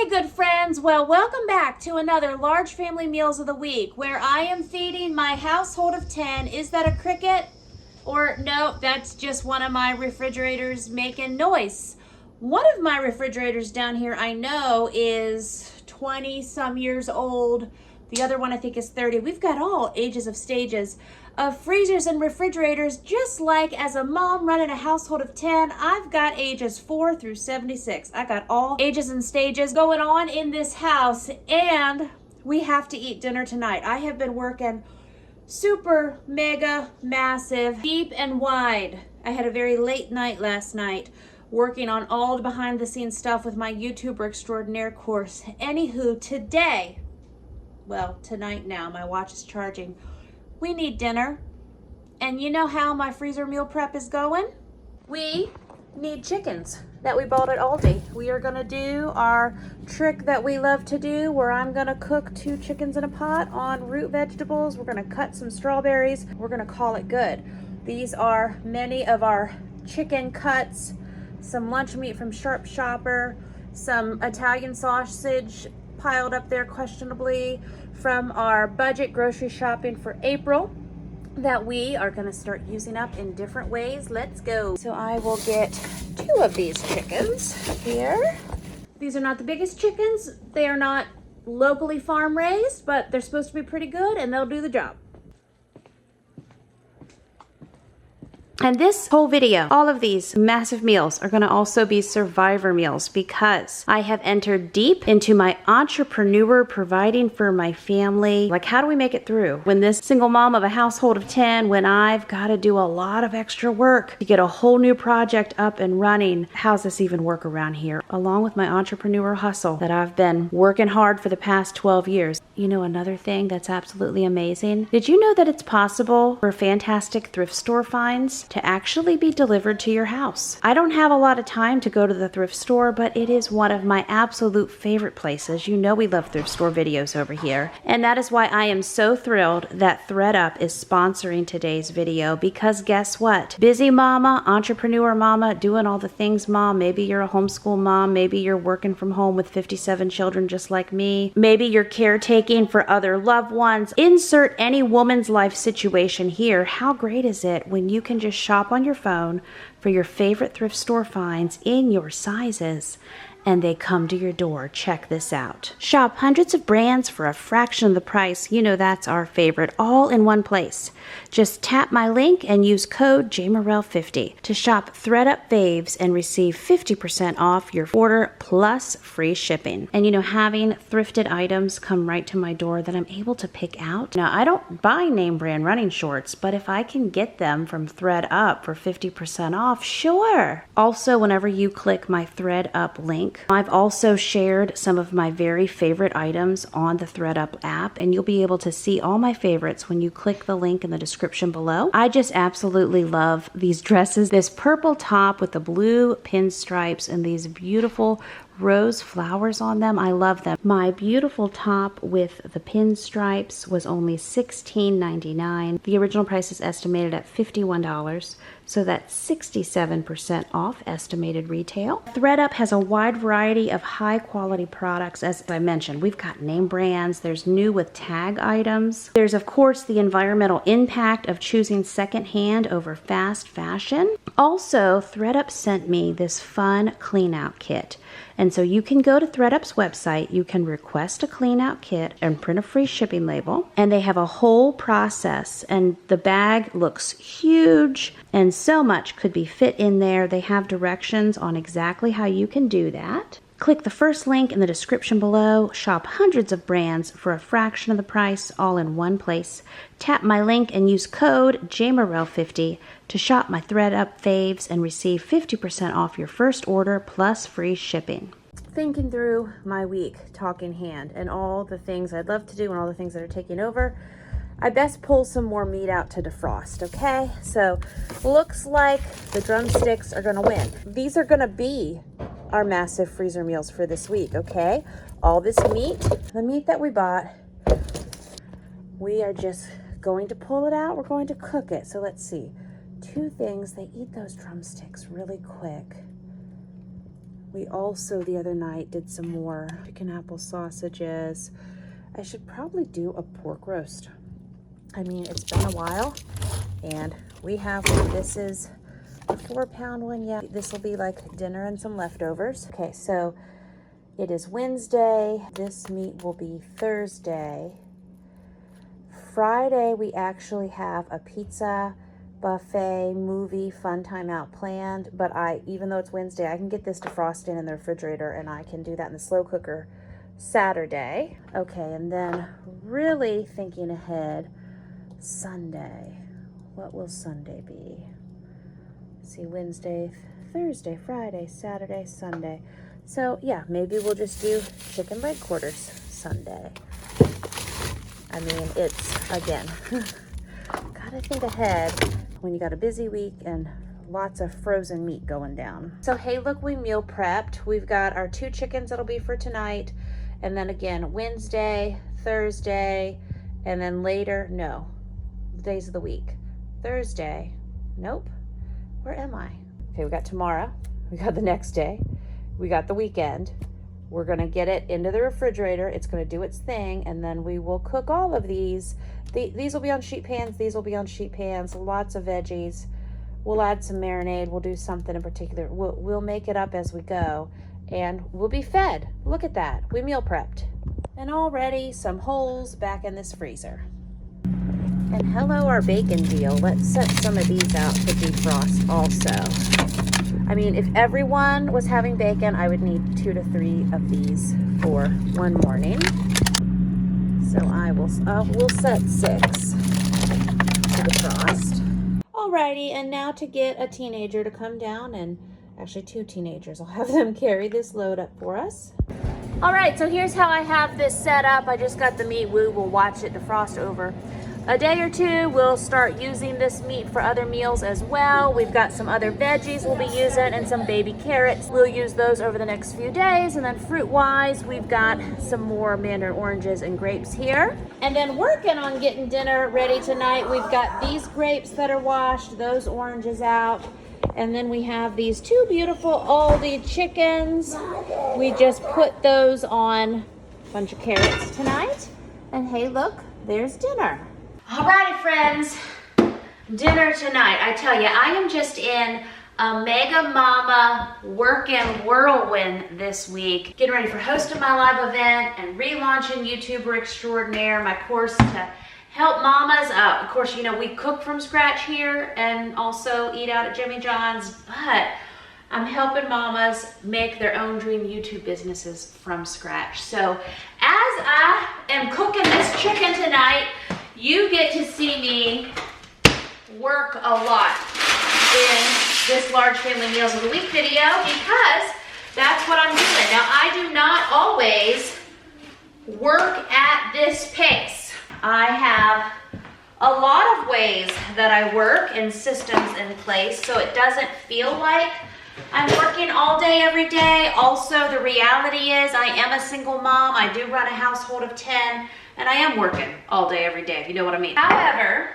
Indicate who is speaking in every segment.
Speaker 1: Hey good friends, well welcome back to another Large Family Meals of the Week where I am feeding my household of 10. Is that a cricket? Or no, that's just one of my refrigerators making noise. One of my refrigerators down here I know is 20 some years old. The other one I think is 30. We've got all ages of stages of freezers and refrigerators. Just like as a mom running a household of 10, I've got ages 4 through 76. I got all ages and stages going on in this house, and we have to eat dinner tonight. I have been working super mega massive deep and wide. I had a very late night last night working on all the behind the scenes stuff with my YouTuber extraordinaire course. Anywho, today, well, tonight now, my watch is charging. We need dinner. And you know how my freezer meal prep is going? We need chickens that we bought at Aldi. We are gonna do our trick that we love to do where I'm gonna cook 2 chickens in a pot on root vegetables. We're gonna cut some strawberries. We're gonna call it good. These are many of our chicken cuts, some lunch meat from Sharp Shopper, some Italian sausage piled up there questionably from our budget grocery shopping for April that we are going to start using up in different ways. Let's go. So I will get 2 of these chickens here. These are not the biggest chickens. They are not locally farm raised, but they're supposed to be pretty good and they'll do the job. And this whole video, all of these massive meals are going to also be survivor meals because I have entered deep into my entrepreneur providing for my family. Like, how do we make it through when this single mom of a household of 10, when I've got to do a lot of extra work to get a whole new project up and running? How's this even work around here? Along with my entrepreneur hustle that I've been working hard for the past 12 years. You know, another thing that's absolutely amazing. Did you know that it's possible for fantastic thrift store finds to actually be delivered to your house? I don't have a lot of time to go to the thrift store, but it is one of my absolute favorite places. You know we love thrift store videos over here. And that is why I am so thrilled that ThredUp is sponsoring today's video, because guess what? Busy mama, entrepreneur mama, doing all the things mom. Maybe you're a homeschool mom. Maybe you're working from home with 57 children just like me. Maybe you're caretaking for other loved ones. Insert any woman's life situation here. How great is it when you can just shop on your phone for your favorite thrift store finds in your sizes and they come to your door? Check this out. Shop hundreds of brands for a fraction of the price. You know that's our favorite, all in one place. Just tap my link and use code JMorell50 to shop ThredUp faves and receive 50% off your order plus free shipping. And you know, having thrifted items come right to my door that I'm able to pick out. Now, I don't buy name brand running shorts, but if I can get them from ThredUp for 50% off, sure. Also, whenever you click my ThredUp link, I've also shared some of my very favorite items on the ThredUp app, and you'll be able to see all my favorites when you click the link in the description below. I just absolutely love these dresses. This purple top with the blue pinstripes and these beautiful rose flowers on them. I love them. My beautiful top with the pinstripes was only $16.99. The original price is estimated at $51, so that's 67% off estimated retail. ThredUp has a wide variety of high quality products. As I mentioned, we've got name brands. There's new with tag items. There's of course the environmental impact of choosing secondhand over fast fashion. Also, ThredUp sent me this fun clean out kit. And so you can go to ThredUp's website, you can request a clean out kit and print a free shipping label, and they have a whole process, and the bag looks huge and so much could be fit in there. They have directions on exactly how you can do that. Click the first link in the description below, shop hundreds of brands for a fraction of the price, all in one place. Tap my link and use code JMorell50 to shop my ThredUp faves and receive 50% off your first order plus free shipping. Thinking through my week, talking hand, and all the things I'd love to do and all the things that are taking over, I best pull some more meat out to defrost, okay? So looks like the drumsticks are gonna win. These are gonna be our massive freezer meals for this week, okay? All this meat, the meat that we bought, we are just going to pull it out. We're going to cook it. So let's see. 2 things. They eat those drumsticks really quick. We also the other night did some more chicken apple sausages. I should probably do a pork roast. I mean, it's been a while, and we have one. This is a 4-pound one. Yeah, this will be like dinner and some leftovers. Okay, so it is Wednesday. This meat will be Thursday. Friday, we actually have a pizza buffet movie fun time out planned, but even though it's Wednesday, I can get this defrosted in the refrigerator and I can do that in the slow cooker Saturday. Okay, and then really thinking ahead, Sunday. What will Sunday be? Let's see, Wednesday, Thursday, Friday, Saturday, Sunday. So yeah, maybe we'll just do chicken leg quarters Sunday. I mean, it's, again, gotta think ahead when you got a busy week and lots of frozen meat going down. So hey, look, we meal prepped. We've got our 2 chickens that'll be for tonight. And then again, Wednesday, Thursday, and then later, no, days of the week. Thursday, nope, where am I? Okay, we got tomorrow, we got the next day, we got the weekend. We're gonna get it into the refrigerator. It's gonna do its thing, and then we will cook all of these. These will be on sheet pans, these will be on sheet pans, lots of veggies. We'll add some marinade, we'll do something in particular. We'll make it up as we go, and we'll be fed. Look at that, we meal prepped. And already some holes back in this freezer. And hello, our bacon deal. Let's set some of these out to defrost also. I mean, if everyone was having bacon, I would need 2 to 3 of these for one morning. So we'll set 6 to defrost. Alrighty, and now to get a teenager to come down, and actually 2 teenagers. I'll have them carry this load up for us. All right, so here's how I have this set up. I just got the meat. We'll watch it defrost over a day or 2. We'll start using this meat for other meals as well. We've got some other veggies we'll be using and some baby carrots. We'll use those over the next few days. And then fruit-wise, we've got some more mandarin oranges and grapes here. And then working on getting dinner ready tonight, we've got these grapes that are washed, those oranges out. And then we have these 2 beautiful Aldi chickens. We just put those on a bunch of carrots tonight. And hey, look, there's dinner. Alrighty, friends, dinner tonight. I tell you, I am just in a mega mama working whirlwind this week, getting ready for hosting my live event and relaunching YouTuber Extraordinaire, my course to help mamas. Of course, you know, we cook from scratch here and also eat out at Jimmy John's, but I'm helping mamas make their own dream YouTube businesses from scratch. So as I am cooking this chicken tonight, you get to see me work a lot in this large family meals of the week video, because that's what I'm doing. Now, I do not always work at this pace. I have a lot of ways that I work and systems in place, so it doesn't feel like I'm working all day, every day. Also, the reality is I am a single mom. I do run a household of 10, and I am working all day, every day, if you know what I mean. However,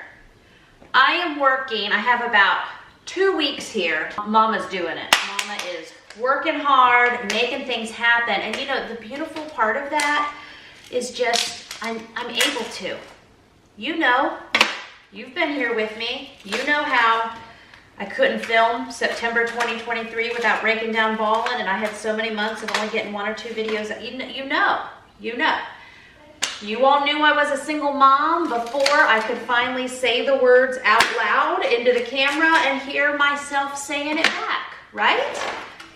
Speaker 1: I am working, I have about 2 weeks here. Mama's doing it. Mama is working hard, making things happen. And you know, the beautiful part of that is just, I'm able to. You know, you've been here with me. You know how I couldn't film September 2023 without breaking down bawling, and I had so many months of only getting 1 or 2 videos. You know. You all knew I was a single mom before I could finally say the words out loud into the camera and hear myself saying it back, right?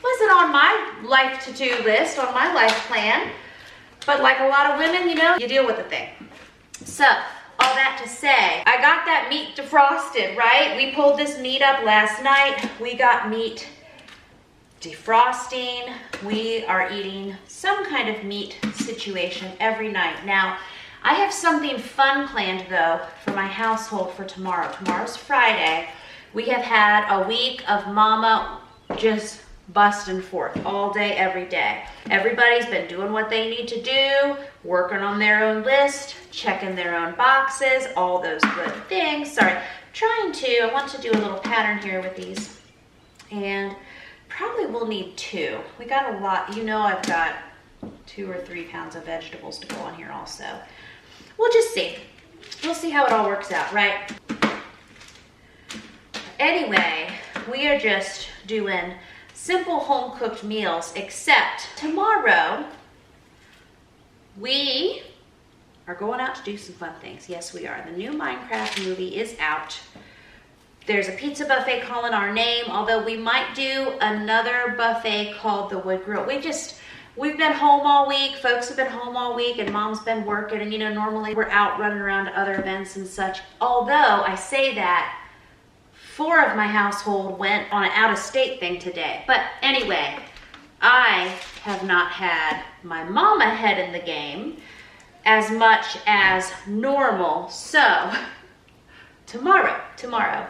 Speaker 1: Wasn't on my life to-do list, on my life plan, but like a lot of women, you know, you deal with the thing. So, all that to say, I got that meat defrosted, right? We pulled this meat up last night. We got meat defrosting. We are eating some kind of meat situation every night. Now, I have something fun planned though for my household for tomorrow. Tomorrow's Friday. We have had a week of mama just busting forth all day, every day. Everybody's been doing what they need to do, working on their own list, checking their own boxes, all those good things. Sorry, I want to do a little pattern here with these. And Probably will need 2. We got a lot. You know, I've got 2 or 3 pounds of vegetables to go on here also. We'll just see. We'll see how it all works out, right? Anyway, we are just doing simple home-cooked meals, except tomorrow we are going out to do some fun things. Yes, we are. The new Minecraft movie is out. There's a pizza buffet calling our name, although we might do another buffet called the Wood Grill. We've been home all week. Folks have been home all week, and Mom's been working, and you know, normally we're out running around to other events and such. Although I say that, 4 of my household went on an out-of-state thing today. But anyway, I have not had my mama head in the game as much as normal. So tomorrow,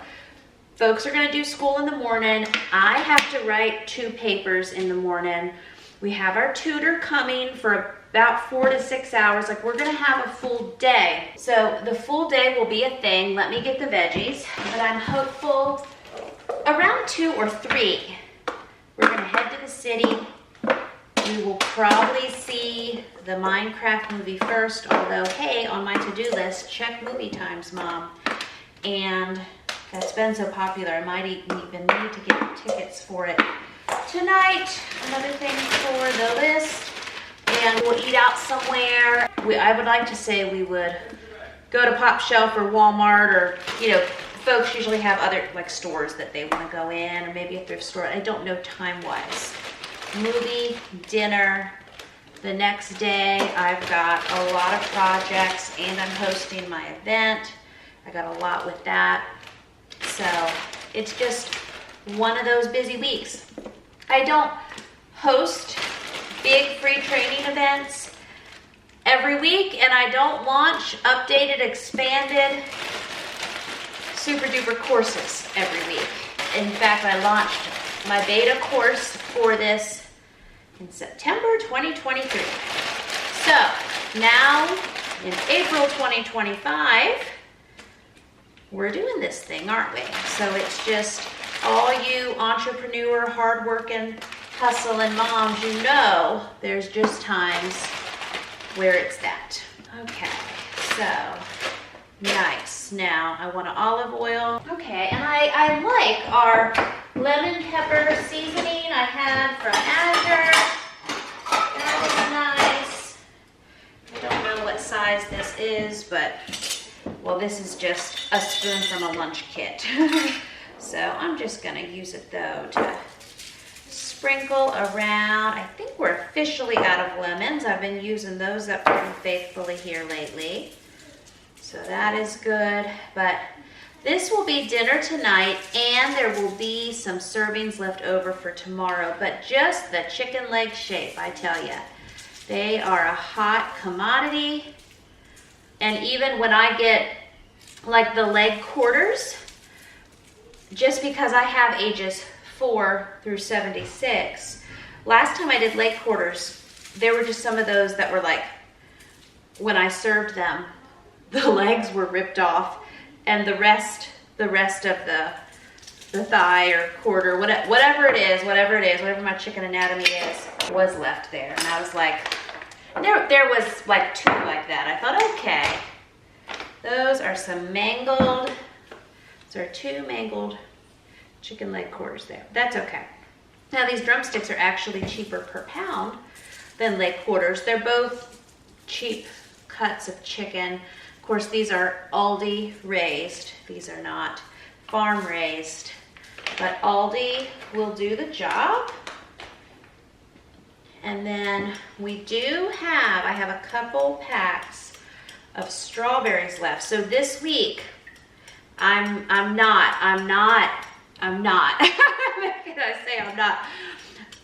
Speaker 1: folks are gonna do school in the morning. I have to write 2 papers in the morning. We have our tutor coming for about 4 to 6 hours. Like, we're gonna have a full day. So the full day will be a thing. Let me get the veggies. But I'm hopeful around 2 or 3, we're gonna head to the city. We will probably see the Minecraft movie first, although, hey, on my to-do list, check movie times, Mom. And that's been so popular, I might even need to get tickets for it tonight. Another thing for the list. And we'll eat out somewhere. I would like to say we would go to Pop Shelf or Walmart, or, you know, folks usually have other like stores that they want to go in, or maybe a thrift store. I don't know time-wise. Movie, dinner. The next day I've got a lot of projects, and I'm hosting my event. I got a lot with that. So it's just one of those busy weeks. I don't host big free training events every week, and I don't launch updated, expanded, super duper courses every week. In fact, I launched my beta course for this in September 2023. So now in April 2025, we're doing this thing, aren't we? So it's just all you entrepreneur, hardworking, hustling moms, you know there's just times where it's that. Okay, so nice. Now I want an olive oil. Okay, and I like our lemon pepper seasoning I had from Azure. That is nice. I don't know what size this is, but well, this is just a spoon from a lunch kit. So I'm just gonna use it though to sprinkle around. I think we're officially out of lemons. I've been using those up pretty faithfully here lately. So that is good. But this will be dinner tonight, and there will be some servings left over for tomorrow. But just the chicken leg shape, I tell you. They are a hot commodity. And even when I get like the leg quarters, just because I have ages 4 through 76, last time I did leg quarters, there were just some of those that were like, when I served them, the legs were ripped off, and the rest of the thigh or quarter, whatever it is, whatever my chicken anatomy is, was left there. And I was like, there was like 2 like that. I thought, okay, those are some mangled, those are 2 mangled chicken leg quarters there. That's okay. Now these drumsticks are actually cheaper per pound than leg quarters. They're both cheap cuts of chicken. Of course, these are Aldi raised. These are not farm raised, but Aldi will do the job. And then I have a couple packs of strawberries left. So this week, I'm not. What can I say? I'm not.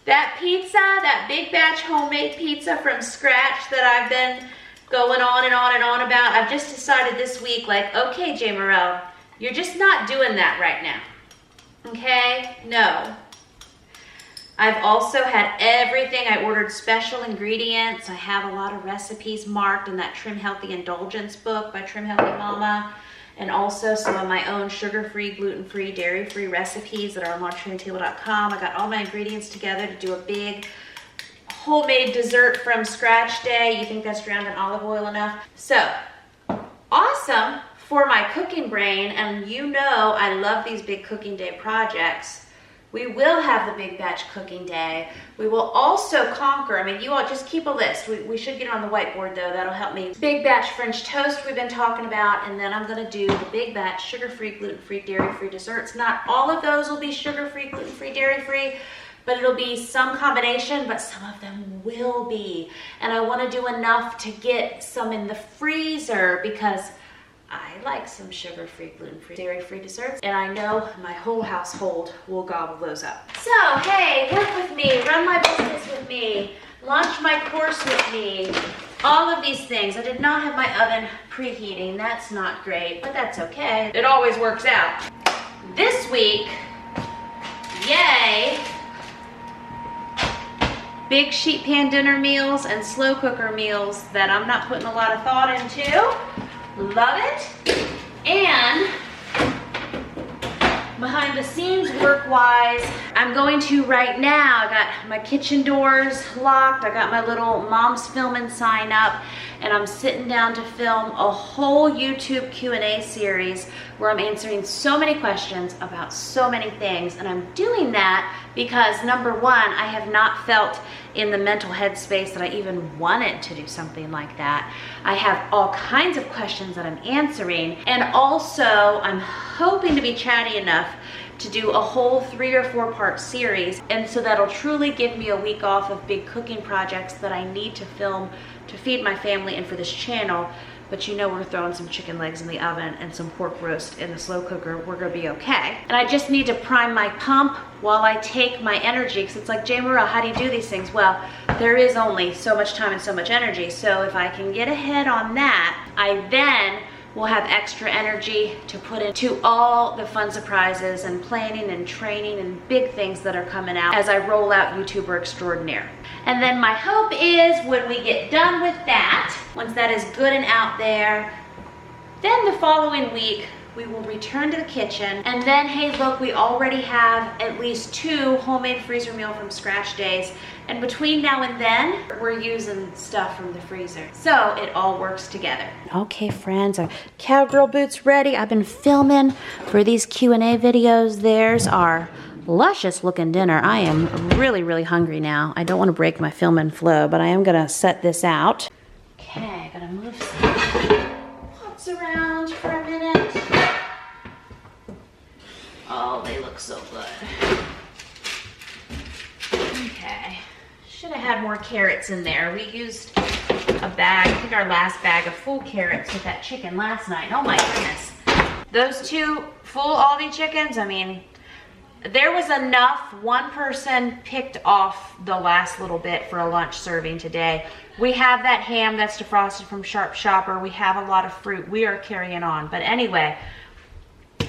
Speaker 1: That pizza, that big batch homemade pizza from scratch that I've been going on and on and on about, I've just decided this week, like, okay, J. Morel, you're just not doing that right now. Okay? No. I've also had everything. I ordered special ingredients. I have a lot of recipes marked in that Trim Healthy Indulgence book by Trim Healthy Mama. and also some of my own sugar-free, gluten-free, dairy-free recipes that are on launchtraintable.com. I got all my ingredients together to do a big homemade dessert from scratch day. You think that's drowned in olive oil enough? So, awesome for my cooking brain, and you know I love these big cooking day projects. We will have the big batch cooking day. We will also conquer, I mean, you all just keep a list. We should get it on the whiteboard though, that'll help me. Big batch French toast we've been talking about, and then I'm gonna do the big batch sugar-free, gluten-free, dairy-free desserts. Not all of those will be sugar-free, gluten-free, dairy-free, but it'll be some combination, but some of them will be. And I wanna do enough to get some in the freezer because I like some sugar-free, gluten-free, dairy-free desserts, and I know my whole household will gobble those up. So, hey, work with me, run my business with me, launch my course with me, all of these things. I did not have my oven preheating. That's not great, but that's okay. It always works out. This week, yay, big sheet pan dinner meals and slow cooker meals that I'm not putting a lot of thought into. Love it. And behind the scenes work-wise, I'm going to right now, I got my kitchen doors locked, I got my little mom's filming sign up, and I'm sitting down to film a whole YouTube Q&A series where I'm answering so many questions about so many things. And I'm doing that because number one, I have not felt in the mental headspace that I even wanted to do something like that. I have all kinds of questions that I'm answering, and also I'm hoping to be chatty enough to do a whole 3 or 4 part series, and so that'll truly give me a week off of big cooking projects that I need to film to feed my family and for this channel. But you know we're throwing some chicken legs in the oven and some pork roast in the slow cooker. We're gonna be okay. And I just need to prime my pump while I take my energy, because it's like, Jay Morrell, how do you do these things? Well, there is only so much time and so much energy. So if I can get ahead on that, I then will have extra energy to put into all the fun surprises and planning and training and big things that are coming out as I roll out YouTuber Extraordinaire. And then my hope is when we get done with that, once that is good and out there, then the following week, we will return to the kitchen, and then, hey, look, we already have at least 2 homemade freezer meal from scratch days, and between now and then, we're using stuff from the freezer. So it all works together. Okay, friends, our cowgirl boots ready. I've been filming for these Q&A videos. There's our luscious looking dinner. I am really, really hungry now. I don't want to break my filming flow, but I am gonna set this out. Okay, gonna move some pots around for a minute. Oh, they look so good. Okay. Should have had more carrots in there. We used a bag, I think our last bag of full carrots with that chicken last night. Oh my goodness. Those 2 full Aldi chickens, I mean, there was enough. One person picked off the last little bit for a lunch serving today. We have that ham that's defrosted from Sharp Shopper. We have a lot of fruit. We are carrying on. But anyway,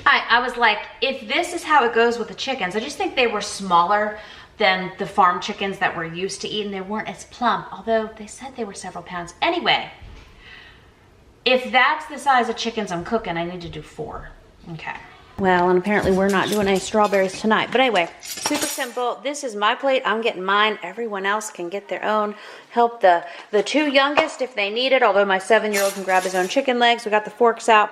Speaker 1: I was like, if this is how it goes with the chickens, I just think they were smaller than the farm chickens that we're used to eating. They weren't as plump, although they said they were several pounds. Anyway, if that's the size of chickens I'm cooking, I need to do 4. Okay. Well, and apparently we're not doing any strawberries tonight. But anyway, super simple. This is my plate. I'm getting mine. Everyone else can get their own. Help the 2 youngest if they need it, although my 7-year-old can grab his own chicken legs. We got the forks out.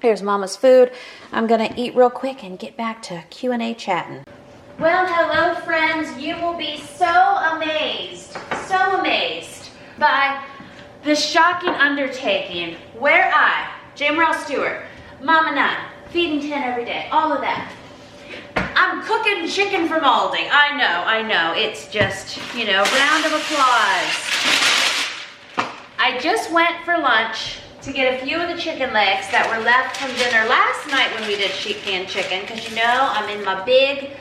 Speaker 1: Here's Mama's food. I'm gonna eat real quick and get back to Q&A chatting. Well, hello friends. You will be so amazed by the shocking undertaking where I, Jay Morrell Stewart, Mama 9, feeding 10 every day, all of that. I'm cooking chicken from Aldi. I know. It's just, you know, round of applause. I just went for lunch to get a few of the chicken legs that were left from dinner last night when we did sheet pan chicken, because you know I'm in my big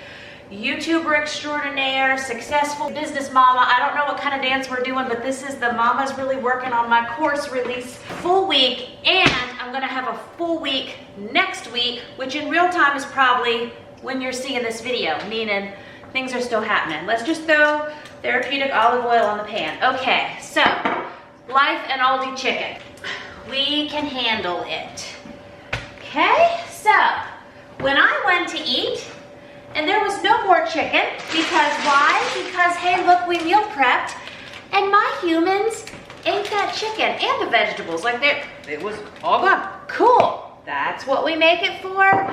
Speaker 1: YouTuber Extraordinaire, successful business mama. I don't know what kind of dance we're doing, but this is the Mama's Really Working on My Course release full week, and I'm gonna have a full week next week, which in real time is probably when you're seeing this video, meaning things are still happening. Let's just throw therapeutic olive oil on the pan. Okay, so life and Aldi chicken. We can handle it. Okay, so when I went to eat, and there was no more chicken, because why? Because, hey, look, we meal prepped, and my humans ate that chicken and the vegetables. Like, it was all gone. Cool, that's what we make it for.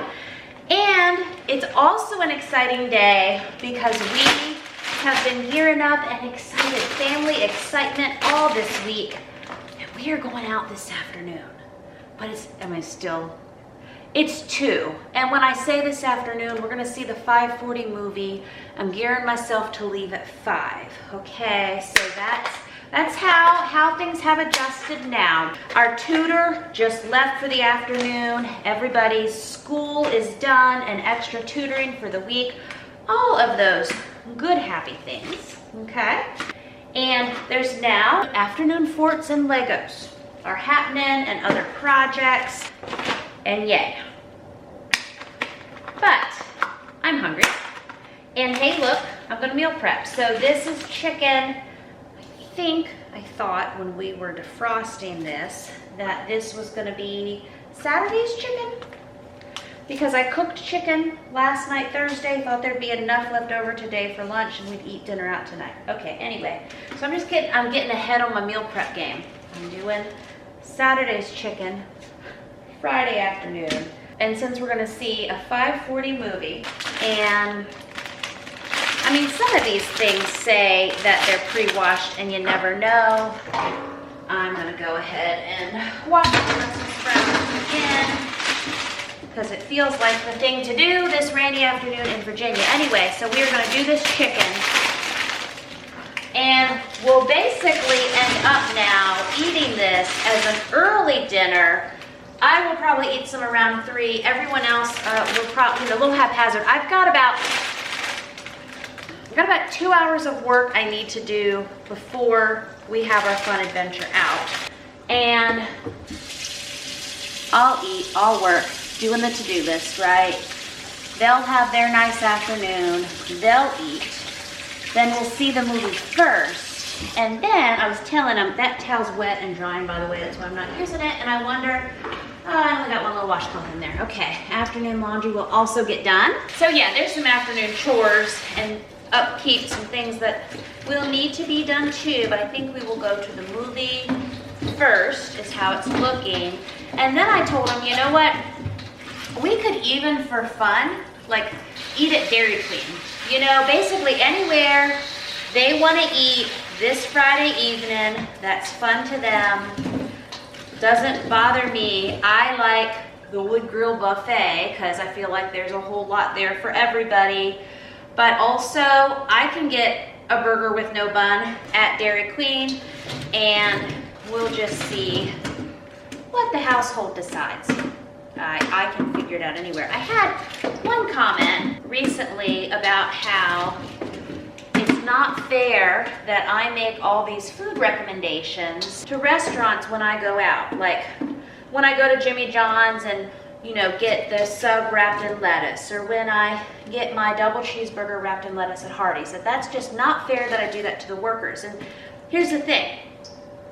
Speaker 1: And it's also an exciting day because we have been gearing up and excited, family excitement all this week. And we are going out this afternoon. But it's 2. And when I say this afternoon, we're gonna see the 5:40 movie. I'm gearing myself to leave at 5, okay? So that's how things have adjusted now. Our tutor just left for the afternoon. Everybody's school is done and extra tutoring for the week. All of those good, happy things, okay? And there's now afternoon forts and Legos are happening and other projects, and yay. But I'm hungry, and hey, look, I'm gonna meal prep. So this is chicken. I thought when we were defrosting this that this was gonna be Saturday's chicken, because I cooked chicken last night, Thursday, thought there'd be enough left over today for lunch and we'd eat dinner out tonight. Okay, anyway, so I'm getting ahead on my meal prep game. I'm doing Saturday's chicken Friday afternoon. And since we're gonna see a 5:40 movie, and I mean, some of these things say that they're pre-washed and you never know. I'm gonna go ahead and wash the Brussels sprouts again, because it feels like the thing to do this rainy afternoon in Virginia. Anyway, so we are gonna do this chicken, and we'll basically end up now eating this as an early dinner. I will probably eat some around 3. Everyone else will probably, a little haphazard. I've got about 2 hours of work I need to do before we have our fun adventure out. And I'll eat, I'll work, doing the to-do list, right? They'll have their nice afternoon, they'll eat, then we'll see the movie first. And then I was telling them, that towel's wet and drying, by the way, that's why I'm not using it. And I wonder, I only got one little washcloth in there. Okay, afternoon laundry will also get done. So yeah, there's some afternoon chores and upkeep, some things that will need to be done too, but I think we will go to the movie first, is how it's looking. And then I told them, you know what, we could even for fun, like, eat at Dairy Queen. You know, basically anywhere they want to eat this Friday evening, that's fun to them, doesn't bother me. I like the wood grill buffet because I feel like there's a whole lot there for everybody. But also, I can get a burger with no bun at Dairy Queen, and we'll just see what the household decides. I can figure it out anywhere. I had one comment recently about how it's not fair that I make all these food recommendations to restaurants when I go out. Like, when I go to Jimmy John's and, you know, get the sub wrapped in lettuce, or when I get my double cheeseburger wrapped in lettuce at Hardee's, that's just not fair that I do that to the workers. And here's the thing,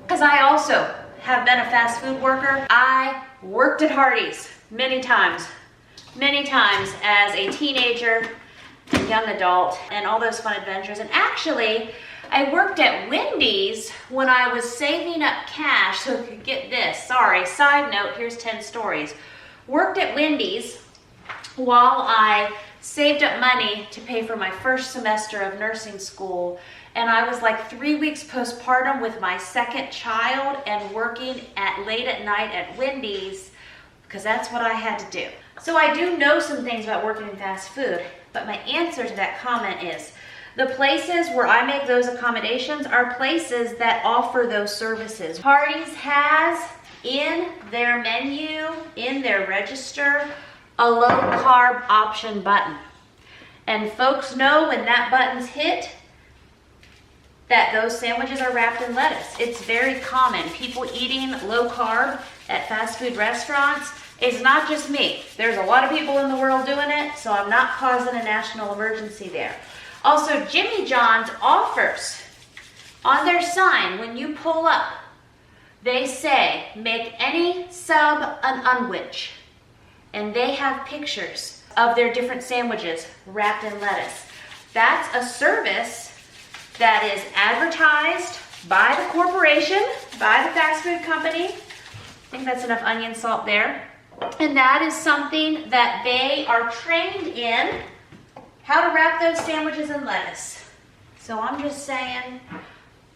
Speaker 1: because I also have been a fast food worker. I worked at Hardee's many times as a teenager, a young adult, and all those fun adventures. And actually, I worked at Wendy's when I was saving up cash so I could get this. Sorry, side note, here's 10 stories. Worked at Wendy's while I saved up money to pay for my first semester of nursing school, and I was like 3 weeks postpartum with my second child and working late at night at Wendy's, because that's what I had to do. So I do know some things about working in fast food, but my answer to that comment is, the places where I make those accommodations are places that offer those services. Hardee's has in their menu, in their register, a low carb option button. And folks know when that button's hit, that those sandwiches are wrapped in lettuce. It's very common. People eating low carb at fast food restaurants, it's not just me. There's a lot of people in the world doing it, so I'm not causing a national emergency there. Also, Jimmy John's offers on their sign when you pull up, they say, make any sub an unwich. and they have pictures of their different sandwiches wrapped in lettuce. That's a service that is advertised by the corporation, by the fast food company. I think that's enough onion salt there. And that is something that they are trained in, how to wrap those sandwiches in lettuce. So I'm just saying,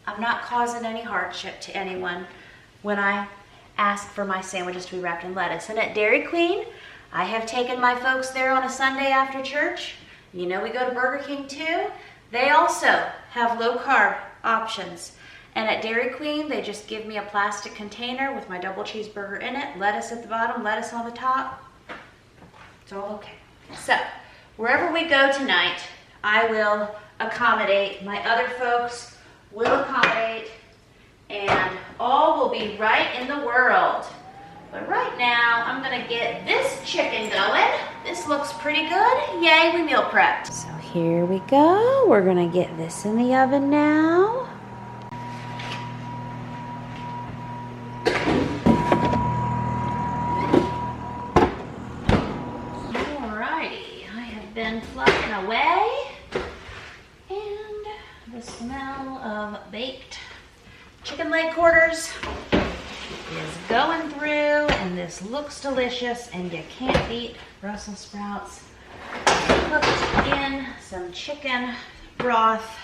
Speaker 1: I'm not causing any hardship to anyone when I ask for my sandwiches to be wrapped in lettuce. And at Dairy Queen, I have taken my folks there on a Sunday after church. You know we go to Burger King too. They also have low carb options. And at Dairy Queen, they just give me a plastic container with my double cheeseburger in it, lettuce at the bottom, lettuce on the top. It's all okay. So, wherever we go tonight, I will accommodate. My other folks will accommodate, and all will be right in the world. But right now, I'm gonna get this chicken going. This looks pretty good. Yay, we meal prepped. So here we go. We're gonna get this in the oven now. Alrighty, I have been plucking away, and the smell of baked chicken leg quarters is going through, and this looks delicious, and you can't beat Brussels sprouts cooked in some chicken broth.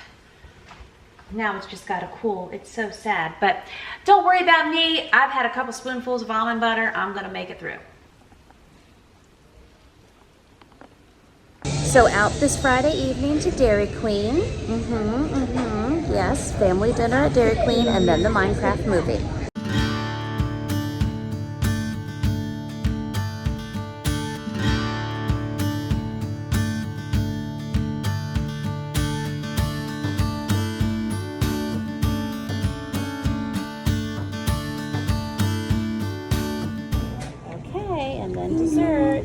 Speaker 1: Now it's just gotta cool. It's so sad, but don't worry about me. I've had a couple spoonfuls of almond butter. I'm gonna make it through. So out this Friday evening to Dairy Queen. Yes, family dinner at Dairy Queen, and then the Minecraft movie. Okay, and then dessert.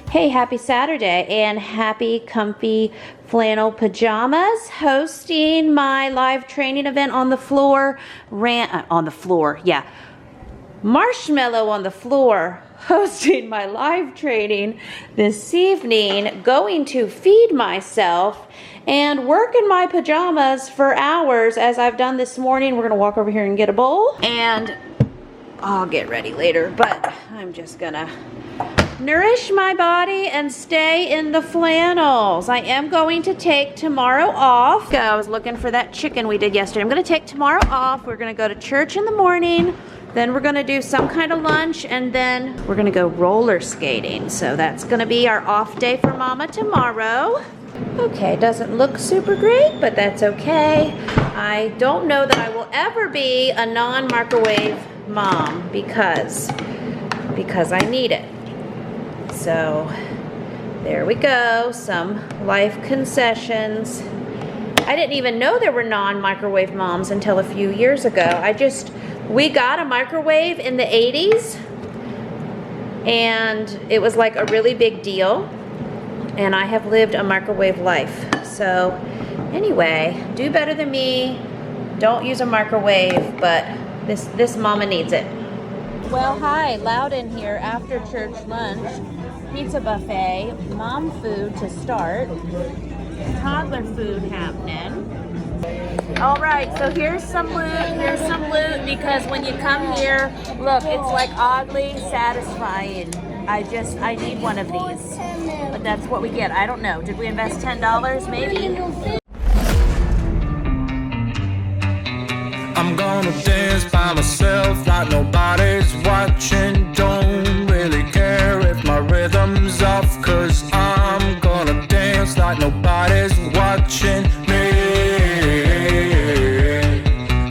Speaker 1: Hey, happy Saturday and happy comfy flannel pajamas. Hosting my live training event on the floor. Marshmallow on the floor. Hosting my live training this evening. Going to feed myself and work in my pajamas for hours as I've done this morning. We're gonna walk over here and get a bowl, and I'll get ready later, but I'm just gonna nourish my body and stay in the flannels. I am going to take tomorrow off. I was looking for that chicken we did yesterday. I'm gonna take tomorrow off. We're gonna go to church in the morning, then we're gonna do some kind of lunch, and then we're gonna go roller skating. So that's gonna be our off day for Mama tomorrow. Okay, doesn't look super great, but that's okay. I don't know that I will ever be a non-microwave mom because I need it. So there we go, some life concessions. I didn't even know there were non-microwave moms until a few years ago. We got a microwave in the 80s, and it was like a really big deal, and I have lived a microwave life. So Anyway, do better than me. Don't use a microwave, but this mama needs it. Well, hi, loud in here after church lunch. Pizza buffet, mom food to start, toddler food happening. All right, so here's some loot, because when you come here, look, it's like oddly satisfying. I need one of these, but that's what we get. I don't know, did we invest $10 maybe?
Speaker 2: I'm gonna dance by myself like nobody's watching. Don't really care if my rhythm's off, 'cause I'm gonna dance like nobody's watching me.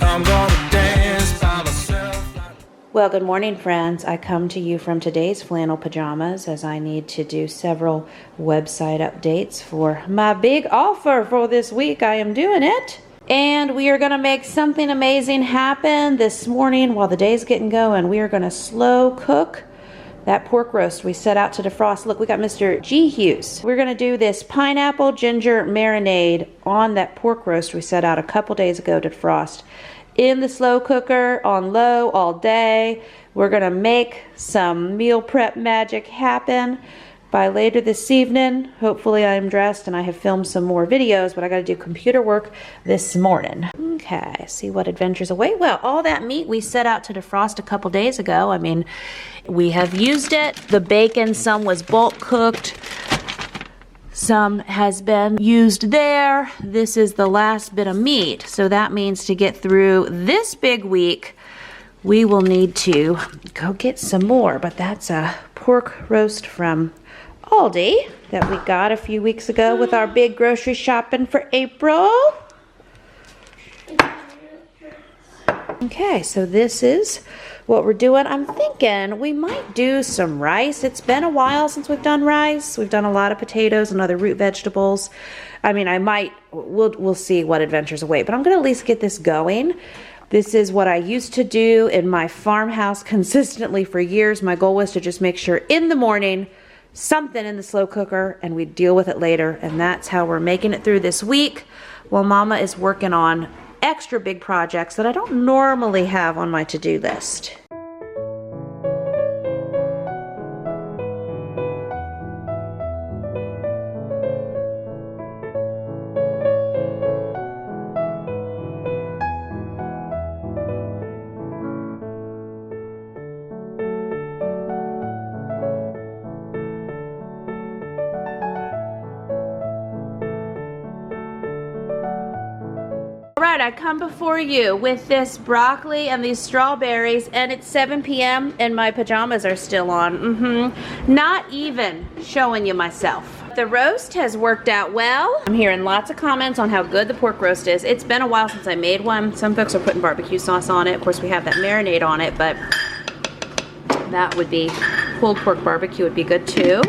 Speaker 2: I'm gonna dance by myself like...
Speaker 1: Well, good morning, friends. I come to you from today's flannel pajamas as I need to do several website updates for my big offer for this week. I am doing it. And we are going to make something amazing happen this morning while the day's getting going. We are going to slow cook that pork roast we set out to defrost. Look, we got Mr. G. Hughes. We're going to do this pineapple ginger marinade on that pork roast we set out a couple days ago to defrost in the slow cooker on low all day. We're going to make some meal prep magic happen. By later this evening, hopefully I'm dressed and I have filmed some more videos, but I got to do computer work this morning. Okay, see what adventures await. Well, all that meat we set out to defrost a couple days ago. I mean, we have used it. The bacon, some was bulk cooked. Some has been used there. This is the last bit of meat. So that means to get through this big week, we will need to go get some more. But that's a pork roast from Aldi that we got a few weeks ago with our big grocery shopping for April. Okay, so this is what we're doing. I'm thinking we might do some rice. It's been a while since we've done rice. We've done a lot of potatoes and other root vegetables. I mean, we'll see what adventures await, but I'm gonna at least get this going. This is what I used to do in my farmhouse consistently for years. My goal was to just make sure in the morning something in the slow cooker and we deal with it later, and that's how we're making it through this week while Mama is working on extra big projects that I don't normally have on my to-do list. Alright, I come before you with this broccoli and these strawberries, and it's 7 p.m. and my pajamas are still on. Not even showing you myself. The roast has worked out well. I'm hearing lots of comments on how good the pork roast is. It's been a while since I made one. Some folks are putting barbecue sauce on it. Of course, we have that marinade on it, but that would be, pulled pork barbecue would be good too.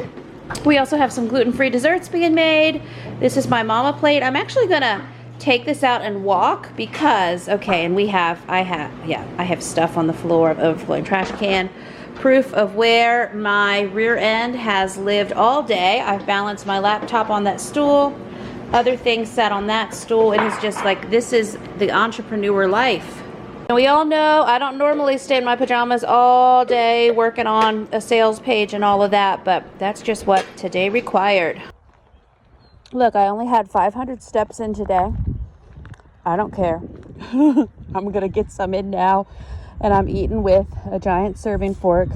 Speaker 1: We also have some gluten-free desserts being made. This is my mama plate. I'm actually gonna take this out and walk because, okay, and I have stuff on the floor, overflowing trash can, proof of where my rear end has lived all day. I've balanced my laptop on that stool, other things sat on that stool. It is just like, this is the entrepreneur life. And we all know I don't normally stay in my pajamas all day working on a sales page and all of that, but that's just what today required. Look, I only had 500 steps in today. I don't care. I'm gonna get some in now, and I'm eating with a giant serving fork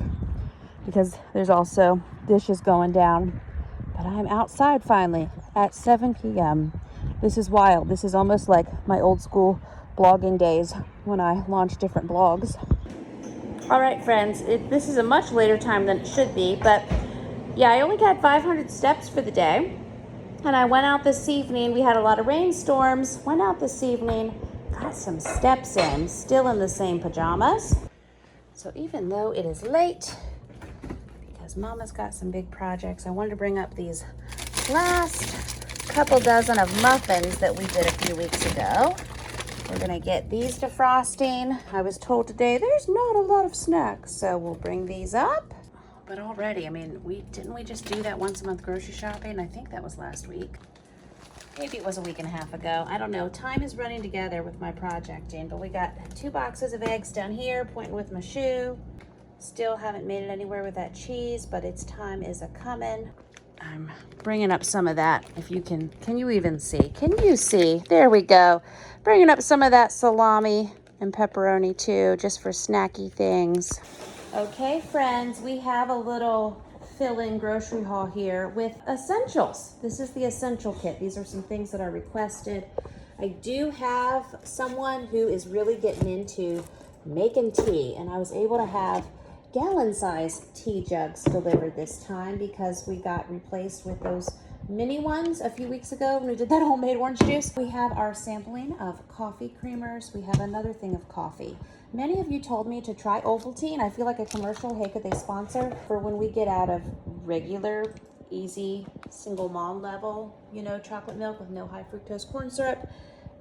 Speaker 1: because there's also dishes going down. But I'm outside finally at 7 p.m. This is wild. This is almost like my old school blogging days when I launched different blogs. All right, friends, this is a much later time than it should be, but yeah, I only got 500 steps for the day. And I went out this evening. We had a lot of rainstorms. Went out this evening, got some steps in, still in the same pajamas. So even though it is late, because Mama's got some big projects, I wanted to bring up these last couple dozen of muffins that we did a few weeks ago. We're gonna get these defrosting. I was told today there's not a lot of snacks, so we'll bring these up. But already, I mean, didn't we just do that once a month grocery shopping? I think that was last week. maybe it was a week and a half ago. I don't know. Time is running together with my projecting, but we got 2 boxes of eggs down here, pointing with my shoe. Still haven't made it anywhere with that cheese, but its time is a-coming. I'm bringing up some of that. If you can you even see? Can you see? There we go. Bringing up some of that salami and pepperoni too, just for snacky things. Okay, friends, we have a little fill-in grocery haul here with essentials. This is the essential kit. These are some things that are requested. I do have someone who is really getting into making tea, and I was able to have gallon-size tea jugs delivered this time because we got replaced with those mini ones a few weeks ago when we did that homemade orange juice. We have our sampling of coffee creamers. We have another thing of coffee. Many of you told me to try Ovaltine. I feel like a commercial. Hey, could they sponsor for when we get out of regular, easy, single mom level, you know, chocolate milk with no high fructose corn syrup?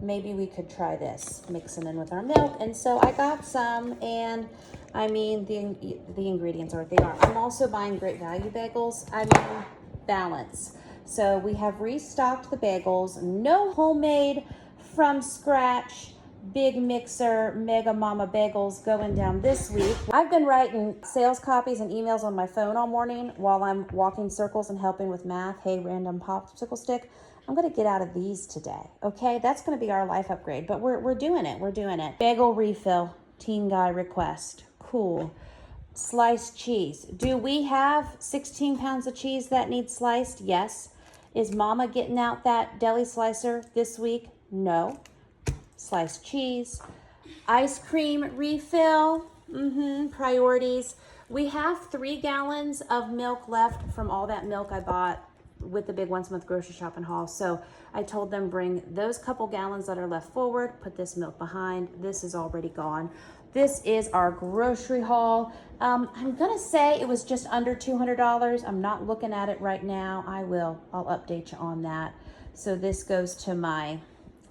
Speaker 1: Maybe we could try this, mixing in with our milk. And so I got some, and I mean, the ingredients are what they are. I'm also buying Great Value bagels. I mean, balance. So we have restocked the bagels. No homemade from scratch big mixer mega mama bagels going down this week. I've been writing sales copies and emails on my phone all morning while I'm walking circles and helping with math. Hey, random popsicle stick. I'm gonna get out of these today. Okay, that's gonna be our life upgrade, but we're doing it. We're doing it. Bagel refill, teen guy request. Cool. Sliced cheese. Do we have 16 pounds of cheese that needs sliced? Yes. Is mama getting out that deli slicer this week? No. Sliced cheese. Ice cream refill. Priorities. We have 3 gallons of milk left from all that milk I bought with the big Once a Month grocery shopping haul. So I told them bring those couple gallons that are left forward, put this milk behind. This is already gone. This is our grocery haul. I'm gonna say it was just under $200. I'm not looking at it right now. I'll update you on that. So this goes to my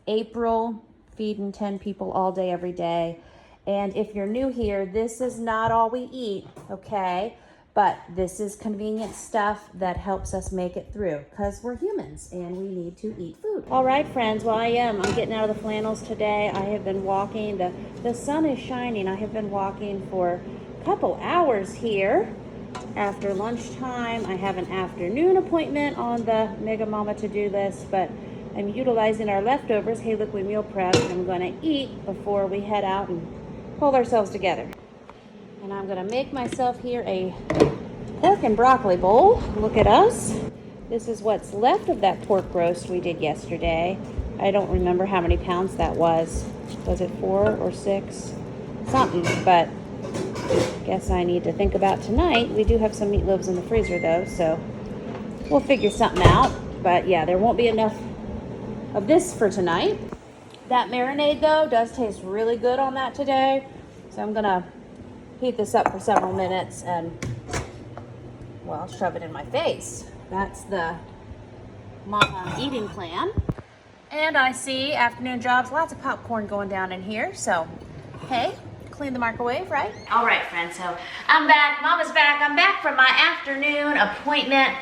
Speaker 1: April feeding 10 people all day, every day. And if you're new here, this is not all we eat, okay? But this is convenient stuff that helps us make it through because we're humans and we need to eat food. All right, friends, well, I'm getting out of the flannels today. I have been walking. The sun is shining. I have been walking for a couple hours here after lunchtime. I have an afternoon appointment on the Mega Mama to-do list, but I'm utilizing our leftovers. Hey, look, we meal prep. I'm going to eat before we head out and pull ourselves together. And I'm going to make myself here a pork and broccoli bowl. Look at us. This is what's left of that pork roast we did yesterday. I don't remember how many pounds that was. Was it 4 or 6? Something, but guess I need to think about tonight. We do have some meatloaves in the freezer though, so we'll figure something out. But yeah, there won't be enough of this for tonight. That marinade though does taste really good on that today. So I'm gonna heat this up for several minutes and, well, shove it in my face. That's the mama eating plan. And I see afternoon jobs, lots of popcorn going down in here. So, hey, clean the microwave, right? All right, friends, so I'm back, mama's back. I'm back from my afternoon appointment.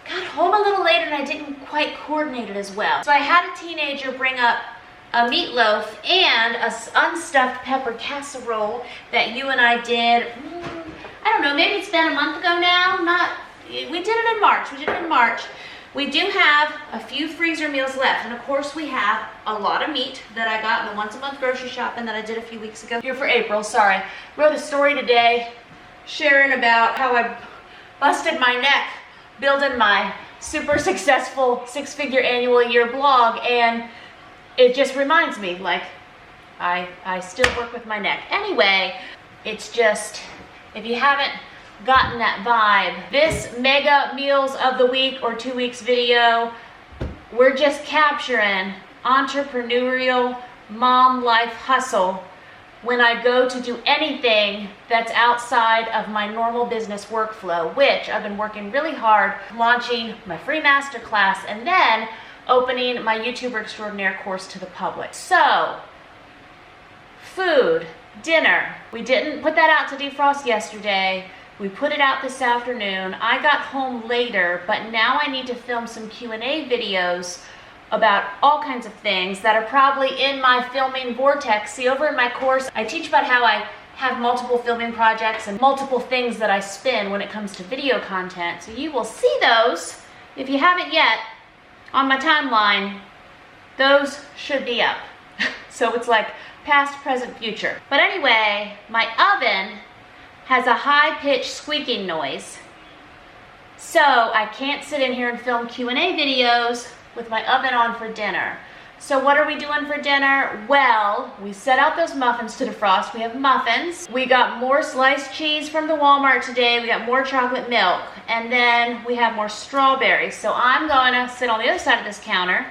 Speaker 1: Got home a little later and I didn't quite coordinate it as well. So I had a teenager bring up a meatloaf and a unstuffed pepper casserole that you and I did, I don't know, maybe it's been a month ago now. We did it in March. We do have a few freezer meals left, and of course we have a lot of meat that I got in the once a month grocery shopping that I did a few weeks ago. Here for April, sorry. Wrote a story today sharing about how I busted my neck building my super successful 6-figure annual year blog, and it just reminds me, like, I still work with my neck. Anyway, it's just, if you haven't gotten that vibe, this mega meals of the week or 2 weeks video, we're just capturing entrepreneurial mom life hustle when I go to do anything that's outside of my normal business workflow, which I've been working really hard launching my free masterclass and then opening my YouTuber Extraordinaire course to the public. So, food, dinner. We didn't put that out to defrost yesterday. We put it out this afternoon. I got home later, but now I need to film some Q&A videos about all kinds of things that are probably in my filming vortex. See, over in my course, I teach about how I have multiple filming projects and multiple things that I spin when it comes to video content. So you will see those, if you haven't yet, on my timeline. Those should be up. So it's like past, present, future. But anyway, my oven has a high-pitched squeaking noise. So I can't sit in here and film Q&A videos with my oven on for dinner. So what are we doing for dinner? Well, we set out those muffins to defrost. We have muffins. We got more sliced cheese from the Walmart today. We got more chocolate milk. And then we have more strawberries. So I'm going to sit on the other side of this counter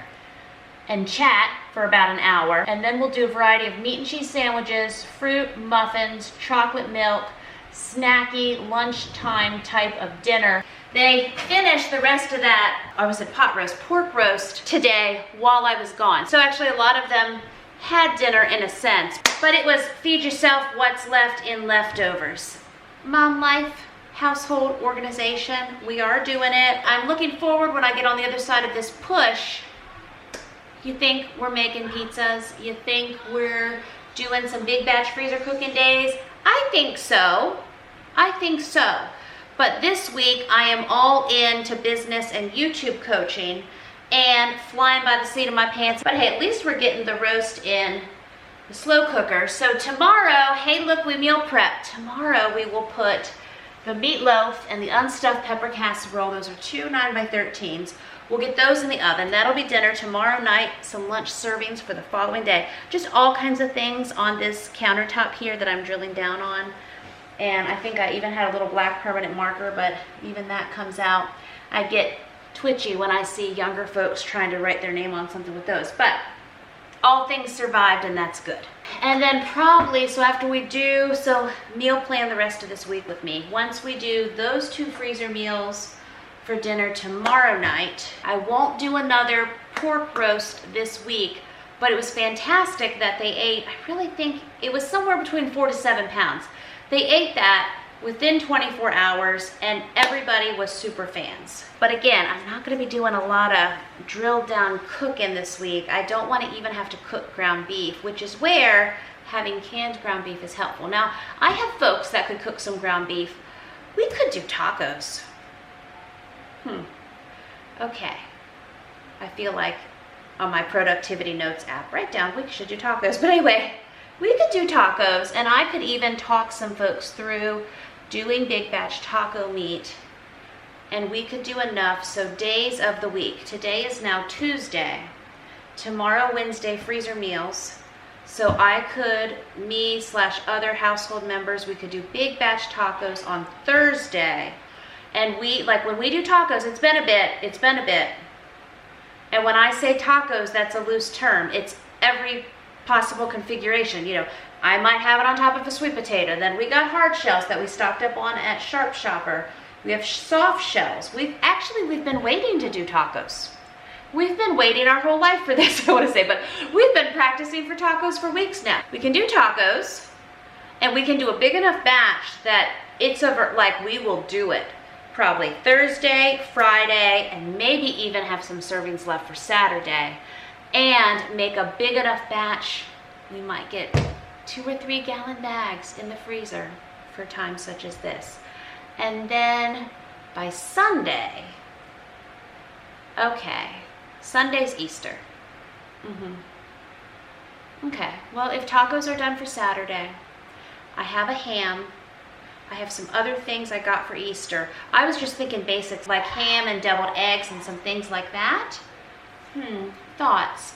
Speaker 1: and chat for about an hour. And then we'll do a variety of meat and cheese sandwiches, fruit, muffins, chocolate milk, snacky lunchtime type of dinner. They finished the rest of that, I was at pot roast, pork roast today while I was gone. So actually a lot of them had dinner in a sense, but it was feed yourself what's left in leftovers. Mom life, household organization, we are doing it. I'm looking forward when I get on the other side of this push. You think we're making pizzas? You think we're doing some big batch freezer cooking days? I think so. I think so. But this week I am all into business and YouTube coaching and flying by the seat of my pants. But hey, at least we're getting the roast in the slow cooker. So tomorrow, hey look, we meal prep. Tomorrow we will put the meatloaf and the unstuffed pepper casserole. Those are two 9x13s. We'll get those in the oven. That'll be dinner tomorrow night. Some lunch servings for the following day. Just all kinds of things on this countertop here that I'm drilling down on. And I think I even had a little black permanent marker, but even that comes out. I get twitchy when I see younger folks trying to write their name on something with those. But all things survived, and that's good. And then probably, so after we do, so meal plan the rest of this week with me. Once we do those two freezer meals for dinner tomorrow night, I won't do another pork roast this week, but it was fantastic that they ate, I really think it was somewhere between 4 to 7 pounds. They ate that within 24 hours and everybody was super fans. But again, I'm not gonna be doing a lot of drilled down cooking this week. I don't wanna even have to cook ground beef, which is where having canned ground beef is helpful. Now, I have folks that could cook some ground beef. We could do tacos. Okay. I feel like on my productivity notes app, write down, we should do tacos. But anyway, we could do tacos, and I could even talk some folks through doing big batch taco meat, and we could do enough. So days of the week. Today is now Tuesday. Tomorrow, Wednesday, freezer meals. So I could, me/other household members, we could do big batch tacos on Thursday. And we, like when we do tacos, it's been a bit. And when I say tacos, that's a loose term. It's every possible configuration. You know, I might have it on top of a sweet potato. Then we got hard shells that we stocked up on at Sharp Shopper. We have soft shells. We've been waiting to do tacos. We've been waiting our whole life for this, I want to say, but we've been practicing for tacos for weeks now. We can do tacos, and we can do a big enough batch that it's over, like we will do it probably Thursday, Friday, and maybe even have some servings left for Saturday, and make a big enough batch. We might get 2 or 3 gallon bags in the freezer for times such as this. And then by Sunday, okay, Sunday's Easter. Okay, well, if tacos are done for Saturday, I have a ham. I have some other things I got for Easter. I was just thinking basics like ham and deviled eggs and some things like that. Thoughts.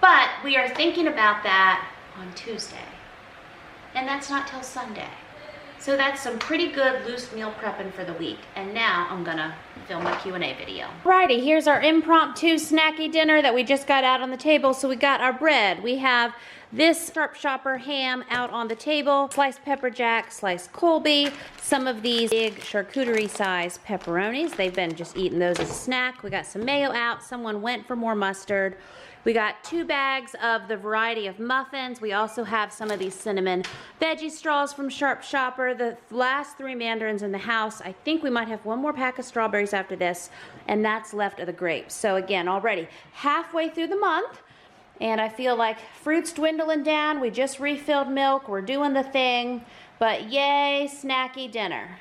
Speaker 1: But we are thinking about that on Tuesday. And that's not till Sunday. So that's some pretty good loose meal prepping for the week. And now I'm gonna film my Q&A video. Righty, here's our impromptu snacky dinner that we just got out on the table. So we got our bread. We have this Sharp Shopper ham out on the table, sliced pepper jack, sliced Colby, some of these big charcuterie size pepperonis. They've been just eating those as a snack. We got some mayo out. Someone went for more mustard. We got 2 bags of the variety of muffins. We also have some of these cinnamon veggie straws from Sharp Shopper. The last 3 mandarins in the house. I think we might have 1 more pack of strawberries after this, and that's left of the grapes. So again, already halfway through the month, and I feel like fruit's dwindling down. We just refilled milk. We're doing the thing, but yay, snacky dinner.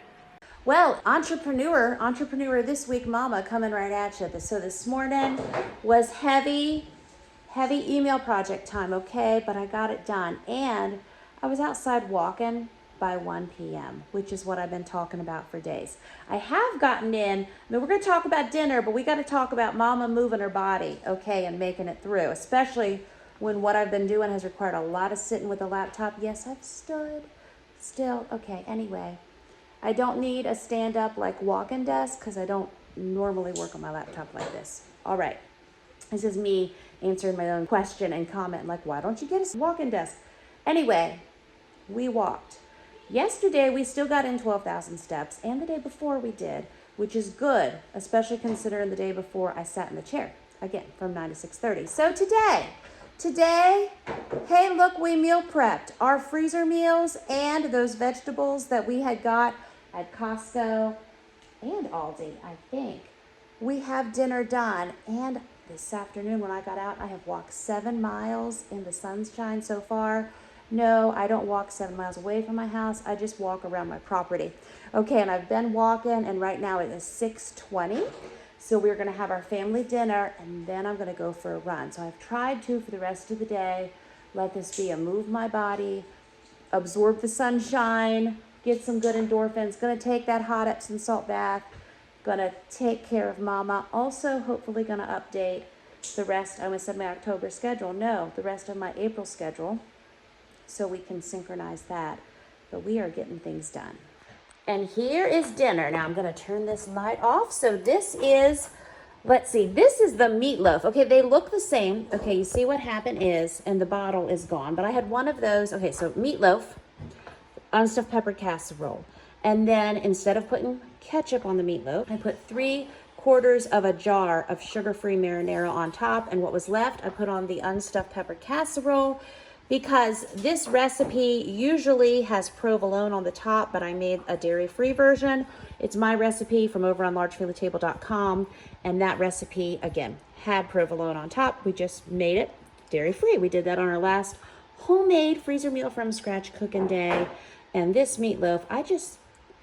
Speaker 1: Well, entrepreneur this week, mama, coming right at you. So this morning was heavy email project time, okay, but I got it done. And I was outside walking by 1 p.m., which is what I've been talking about for days. I have gotten in, we're going to talk about dinner, but we got to talk about mama moving her body, okay, and making it through, especially when what I've been doing has required a lot of sitting with a laptop. Yes, I've stood still. Okay, anyway, I don't need a stand-up like walking desk because I don't normally work on my laptop like this. All right. This is me answering my own question and comment, like, why don't you get a walking desk? Anyway, we walked. Yesterday, we still got in 12,000 steps, and the day before we did, which is good, especially considering the day before I sat in the chair, again, from 9 to 6:30. So today, hey, look, we meal prepped our freezer meals and those vegetables that we had got at Costco and Aldi, I think. We have dinner done, and this afternoon when I got out, I have walked 7 miles in the sunshine so far. No, I don't walk 7 miles away from my house. I just walk around my property. Okay, and I've been walking, and right now it is 6:20. So we're going to have our family dinner, and then I'm going to go for a run. So I've tried to, for the rest of the day, let this be a move my body, absorb the sunshine, get some good endorphins. Going to take that hot Epsom salt bath. Going to take care of mama. Also, hopefully going to update the rest. I almost said my October schedule. No, the rest of my April schedule, so we can synchronize that. But we are getting things done. And here is dinner. Now I'm going to turn this light off. So this is, let's see, this is the meatloaf. Okay, they look the same. Okay, you see what happened is, and the bottle is gone, but I had one of those. Okay, so meatloaf, unstuffed pepper casserole. And then instead of putting ketchup on the meatloaf, I put 3/4 of a jar of sugar-free marinara on top, and what was left I put on the unstuffed pepper casserole, because this recipe usually has provolone on the top, but I made a dairy-free version. It's my recipe from over on largefamilytable.com, and that recipe, again, had provolone on top. We just made it dairy-free. We did that on our last homemade freezer meal from scratch cooking day. And this meatloaf, I just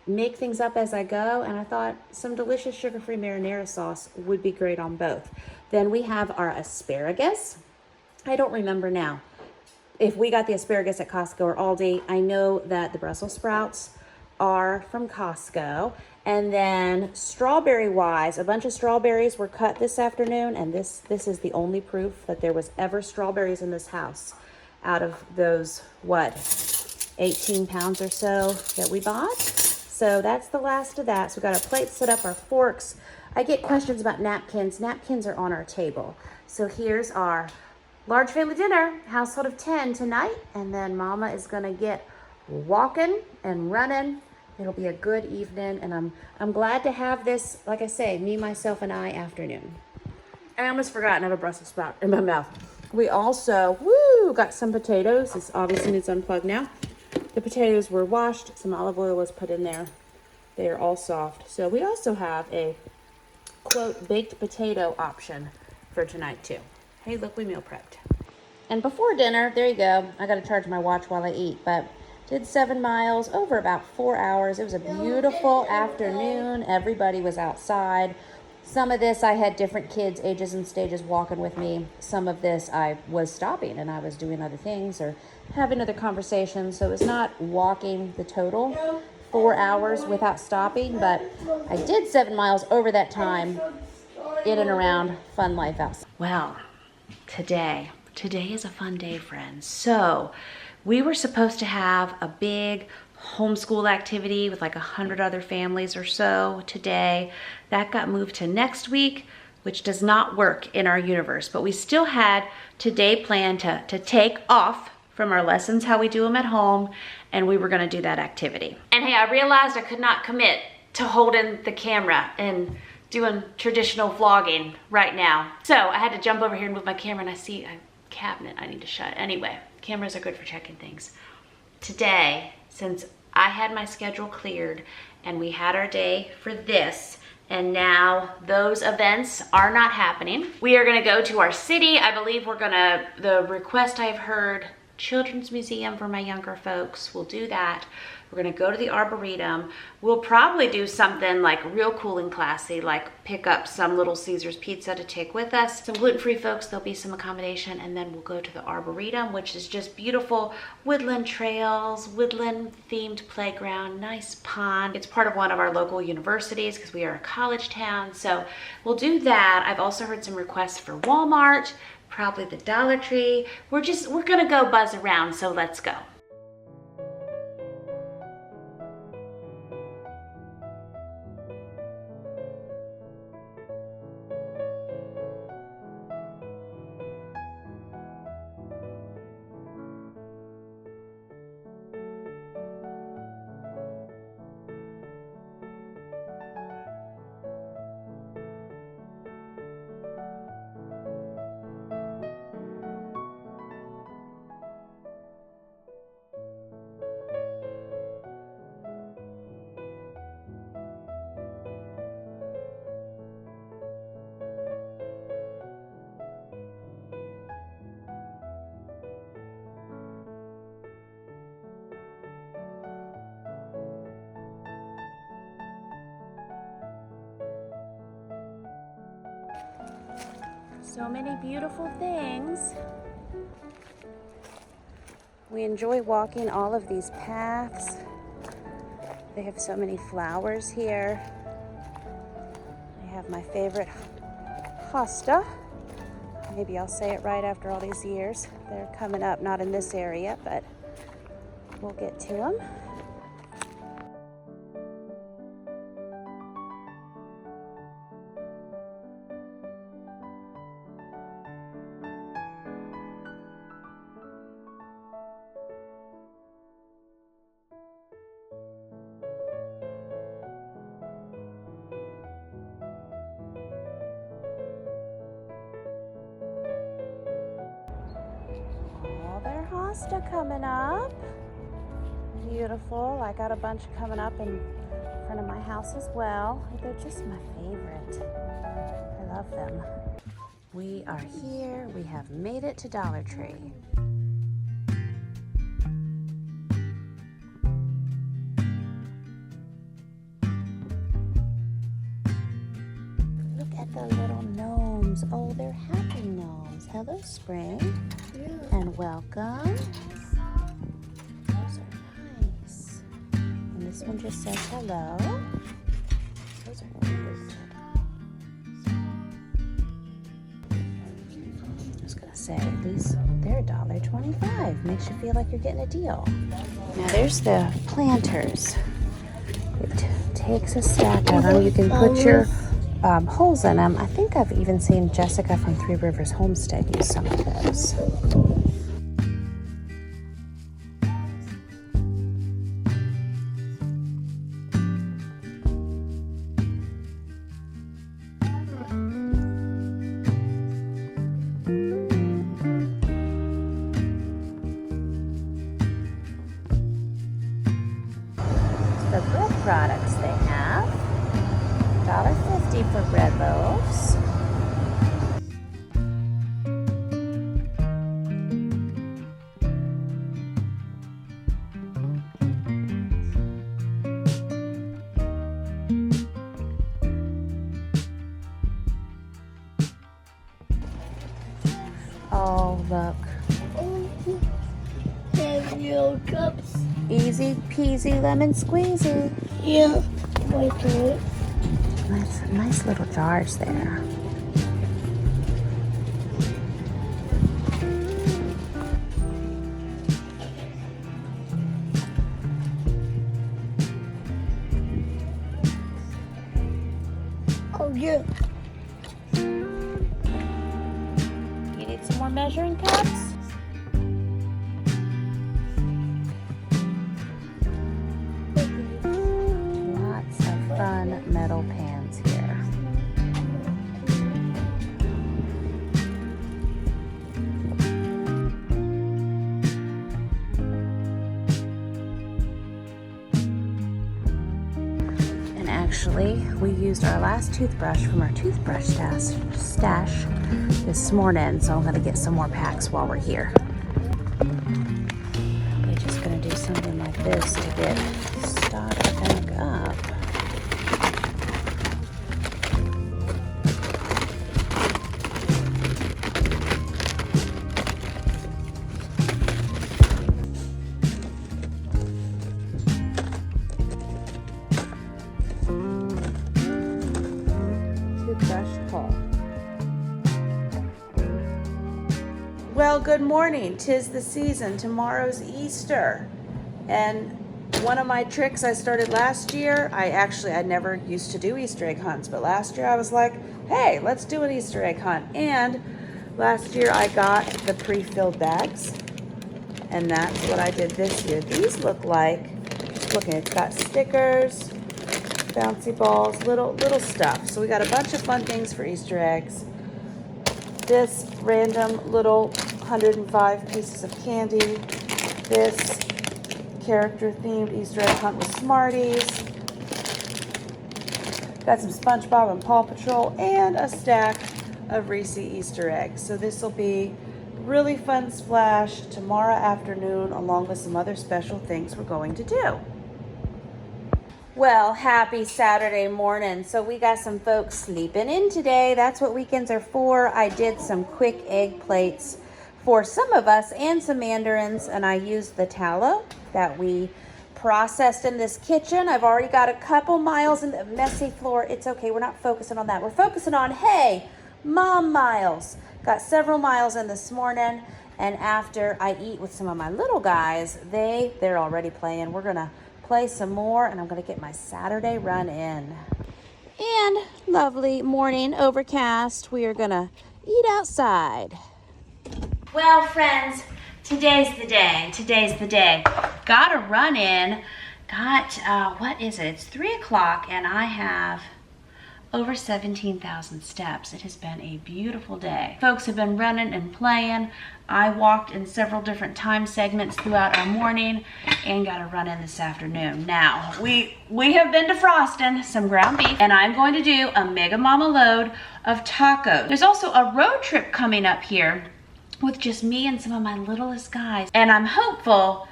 Speaker 1: make things up as I go, and I thought some delicious sugar-free marinara sauce would be great on both. Then we have our asparagus. I don't remember now if we got the asparagus at Costco or Aldi. I know that the Brussels sprouts are from Costco. And then strawberry-wise, a bunch of strawberries were cut this afternoon, and this is the only proof that there was ever strawberries in this house out of those, 18 pounds or so that we bought. So that's the last of that. So we got our plates set up, our forks. I get questions about napkins. Napkins are on our table. So here's our large family dinner, household of 10 tonight. And then mama is gonna get walking and running. It'll be a good evening. And I'm glad to have this, like I say, me, myself, and I afternoon. I almost forgot I have a Brussels sprout in my mouth. We also, got some potatoes. This obviously needs unplugged now. The potatoes were washed. Some olive oil was put in there. They are all soft. So we also have a, quote, baked potato option for tonight too. Hey, look, we meal prepped. And before dinner, there you go. I got to charge my watch while I eat, but did 7 miles over about 4 hours. It was a beautiful afternoon. Everybody was outside. Some of this, I had different kids, ages and stages walking with me. Some of this, I was stopping and I was doing other things or having other conversations. So it was not walking the total 4 hours without stopping, but I did 7 miles over that time in and around fun life outside. Well, today is a fun day, friends. So we were supposed to have a big homeschool activity with like 100 other families or so today. That got moved to next week, which does not work in our universe, but we still had today planned to take off from our lessons, how we do them at home, and we were gonna do that activity. And hey, I realized I could not commit to holding the camera and doing traditional vlogging right now. So I had to jump over here and move my camera, and I see a cabinet I need to shut. Anyway, cameras are good for checking things. Today, since I had my schedule cleared and we had our day for this, and now those events are not happening, we are gonna go to our city. I believe the request I've heard, Children's Museum for my younger folks, we'll do that. We're gonna go to the Arboretum. We'll probably do something like real cool and classy, like pick up some Little Caesars pizza to take with us. Some gluten-free folks, there'll be some accommodation, and then we'll go to the Arboretum, which is just beautiful woodland trails, woodland themed playground, nice pond. It's part of one of our local universities because we are a college town. So we'll do that. I've also heard some requests for Walmart, probably the Dollar Tree. We're gonna go buzz around, so let's go. So many beautiful things. We enjoy walking all of these paths. They have so many flowers here. I have my favorite hosta. Maybe I'll say it right after all these years. They're coming up, not in this area, but we'll get to them. Hosta coming up. Beautiful. I got a bunch coming up in front of my house as well. They're just my favorite. I love them. We are here. We have made it to Dollar Tree. Look at the little gnomes. Oh, they're happy gnomes. Hello, Spring. And welcome. Those are nice. And this one just says hello. Those are cute. I was gonna say, these, they're $1.25. Makes you feel like you're getting a deal. Now there's the planters. It takes a stack of them. You can put your holes in them. I think I've even seen Jessica from Three Rivers Homestead use some of those. The bread products they have. $1.50 for bread loaves. Oh, look.
Speaker 3: Your cups.
Speaker 1: Easy peasy lemon squeezy.
Speaker 3: Yeah. Wait for it.
Speaker 1: Nice little jars there.
Speaker 3: Oh yeah.
Speaker 1: You need some more measuring cups? metal pans here. And actually, we used our last toothbrush from our toothbrush stash this morning, so I'm gonna get some more packs while we're here. Probably just gonna do something like this to get stocked back up. Well, good morning. 'Tis the season. Tomorrow's Easter. And one of my tricks I started last year, I never used to do Easter egg hunts, but last year I was like, hey, let's do an Easter egg hunt. And last year I got the pre-filled bags, and that's what I did this year. These look like, looking, it's got stickers, bouncy balls, little stuff. So we got a bunch of fun things for Easter eggs. This random little 105 pieces of candy. This character themed Easter egg hunt with Smarties. Got some SpongeBob and Paw Patrol and a stack of Reese Easter eggs. So this will be really fun splash tomorrow afternoon, along with some other special things we're going to do. Well, happy Saturday morning. So we got some folks sleeping in today. That's what weekends are for. I did some quick egg plates for some of us and some mandarins, and I used the tallow that we processed in this kitchen. I've already got a couple miles in the messy floor. It's okay, we're not focusing on that. We're focusing on, hey, mom miles. Got several miles in this morning, and after I eat with some of my little guys, they're already playing. We're gonna play some more, and I'm gonna get my Saturday run in. And lovely morning, overcast. We are gonna eat outside. Well, friends, today's the day. Got a run in. What is it? It's 3 o'clock, and I have over 17,000 steps. It has been a beautiful day. Folks have been running and playing. I walked in several different time segments throughout our morning and got a run in this afternoon. Now, we have been defrosting some ground beef, and I'm going to do a Mega Mama load of tacos. There's also a road trip coming up here with just me and some of my littlest guys, and I'm hopeful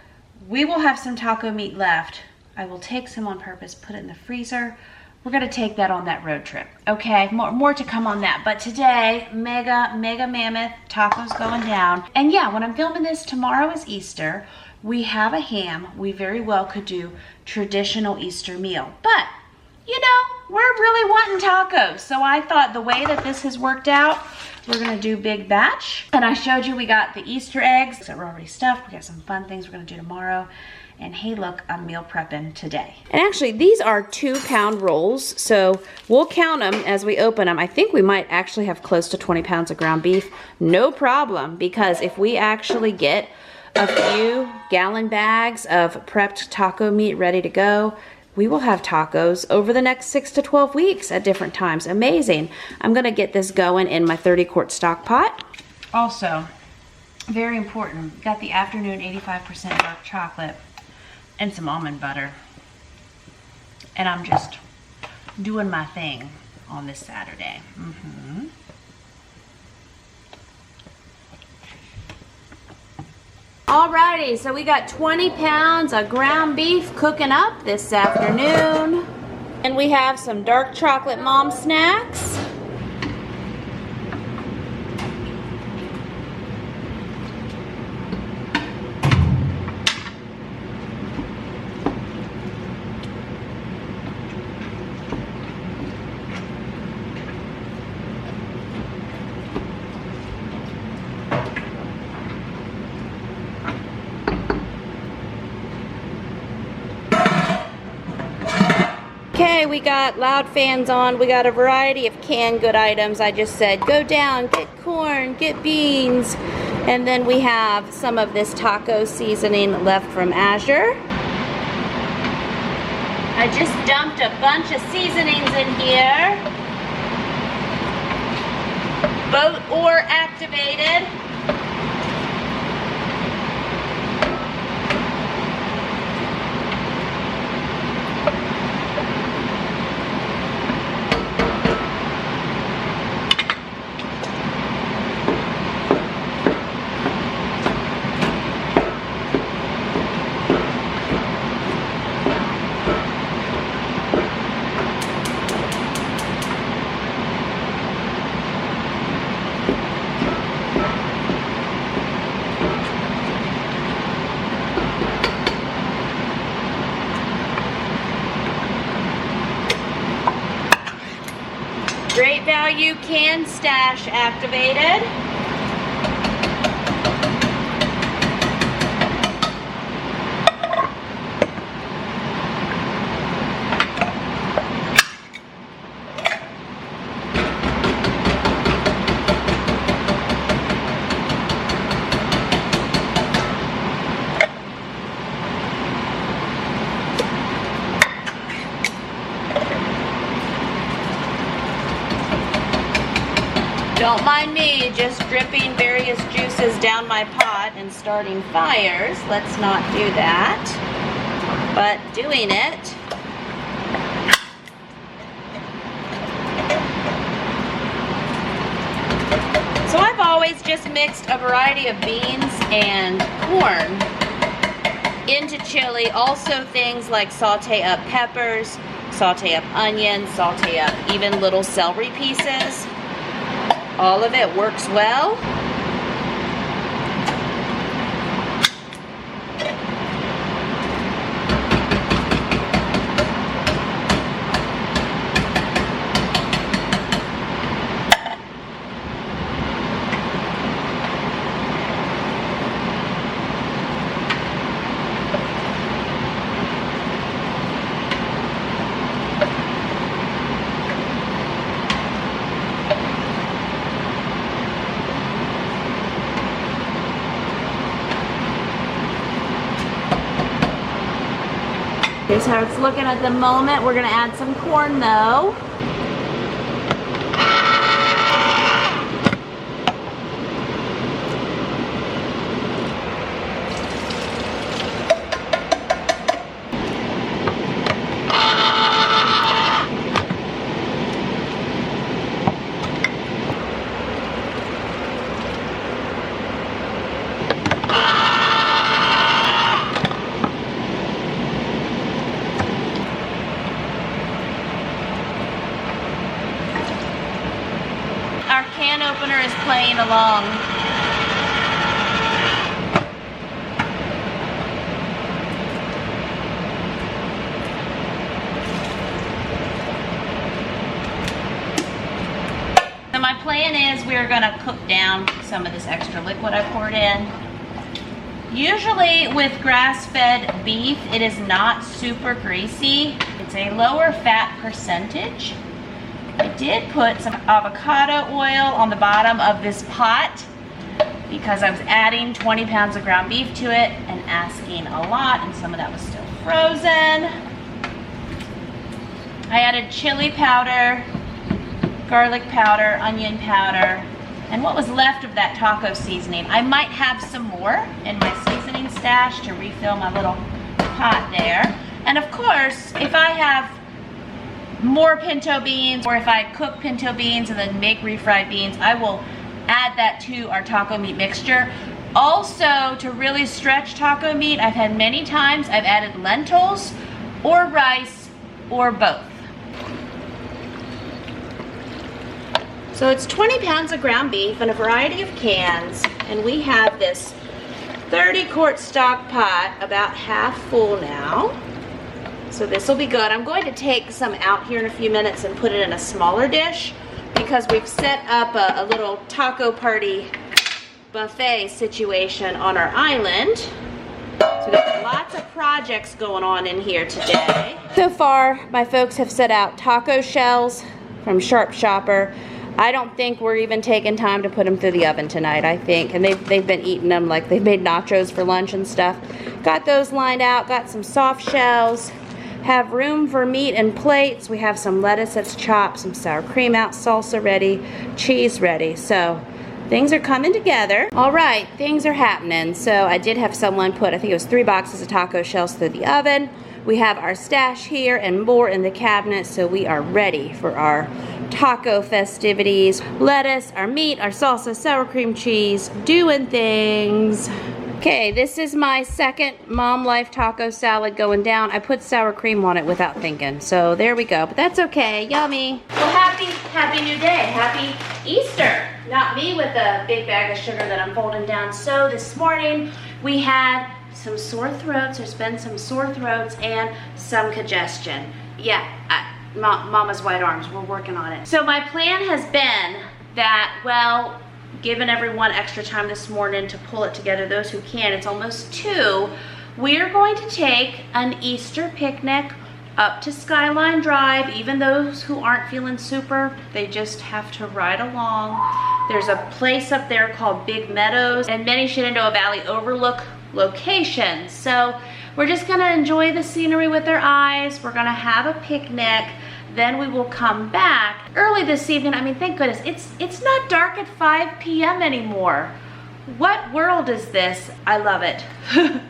Speaker 1: we will have some taco meat left. I will take some on purpose, put it in the freezer. We're gonna take that on that road trip. Okay, more to come on that. But today, mega mammoth tacos going down. And yeah, when I'm filming this, tomorrow is Easter. We have a ham. We very well could do traditional Easter meal. But, you know, we're really wanting tacos. So I thought the way that this has worked out, we're gonna do big batch. And I showed you we got the Easter eggs that were already stuffed. We got some fun things we're gonna do tomorrow. And hey, look, I'm meal prepping today. And actually, these are 2-pound rolls, so we'll count them as we open them. I think we might actually have close to 20 pounds of ground beef. No problem, because if we actually get a few gallon bags of prepped taco meat ready to go, we will have tacos over the next 6 to 12 weeks at different times. Amazing. I'm gonna get this going in my 30-quart stock pot. Also, very important, got the afternoon 85% dark chocolate and some almond butter. And I'm just doing my thing on this Saturday. Alrighty, so we got 20 pounds of ground beef cooking up this afternoon. And we have some dark chocolate mom snacks. Okay, we got loud fans on. We got a variety of canned good items. I just said go down, get corn, get beans. And then we have some of this taco seasoning left from Azure. I just dumped a bunch of seasonings in here. Boat oar activated. Great Value Can Stash activated. Don't mind me just dripping various juices down my pot and starting fires. Let's not do that. But doing it. So I've always just mixed a variety of beans and corn into chili. Also things like saute up peppers, saute up onions, saute up even little celery pieces. All of it works well. Here's how it's looking at the moment. We're gonna add some corn though. Our can opener is playing along. So my plan is we're gonna cook down some of this extra liquid I poured in. Usually with grass-fed beef, it is not super greasy. It's a lower fat percentage. I did put some avocado oil on the bottom of this pot because I was adding 20 pounds of ground beef to it and asking a lot, and some of that was still frozen. I added chili powder, garlic powder, onion powder, and what was left of that taco seasoning. I might have some more in my seasoning stash to refill my little pot there. And of course, if I have more pinto beans, or if I cook pinto beans and then make refried beans, I will add that to our taco meat mixture. Also, to really stretch taco meat, I've had many times I've added lentils or rice or both. So it's 20 pounds of ground beef in a variety of cans, and we have this 30-quart stock pot about half full now. So this will be good. I'm going to take some out here in a few minutes and put it in a smaller dish because we've set up a little taco party buffet situation on our island. So we've got lots of projects going on in here today. So far, my folks have set out taco shells from Sharp Shopper. I don't think we're even taking time to put them through the oven tonight, I think. And they've been eating them like they've made nachos for lunch and stuff. Got those lined out, got some soft shells. have room for meat and plates. We have some lettuce that's chopped, some sour cream out, salsa ready, cheese ready. So things are coming together. All right, things are happening. So I did have someone put, I think it was 3 boxes of taco shells through the oven. We have our stash here and more in the cabinet, so we are ready for our taco festivities. Lettuce, our meat, our salsa, sour cream cheese, doing things. Okay, this is my second Mom Life taco salad going down. I put sour cream on it without thinking, so there we go. But that's okay, yummy. Well, happy new day, happy Easter. Not me with a big bag of sugar that I'm folding down. So this morning we had some sore throats. There's been some sore throats and some congestion. Yeah, Mama's white arms, we're working on it. So my plan has been that, well, given everyone extra time this morning to pull it together, those who can, it's almost 2, we're going to take an Easter picnic up to Skyline Drive. Even those who aren't feeling super, they just have to ride along. There's a place up there called Big Meadows and many Shenandoah Valley overlook locations. So we're just gonna enjoy the scenery with our eyes. We're gonna have a picnic. Then we will come back early this evening. I mean, thank goodness, it's not dark at 5 p.m. anymore. What world is this? I love it.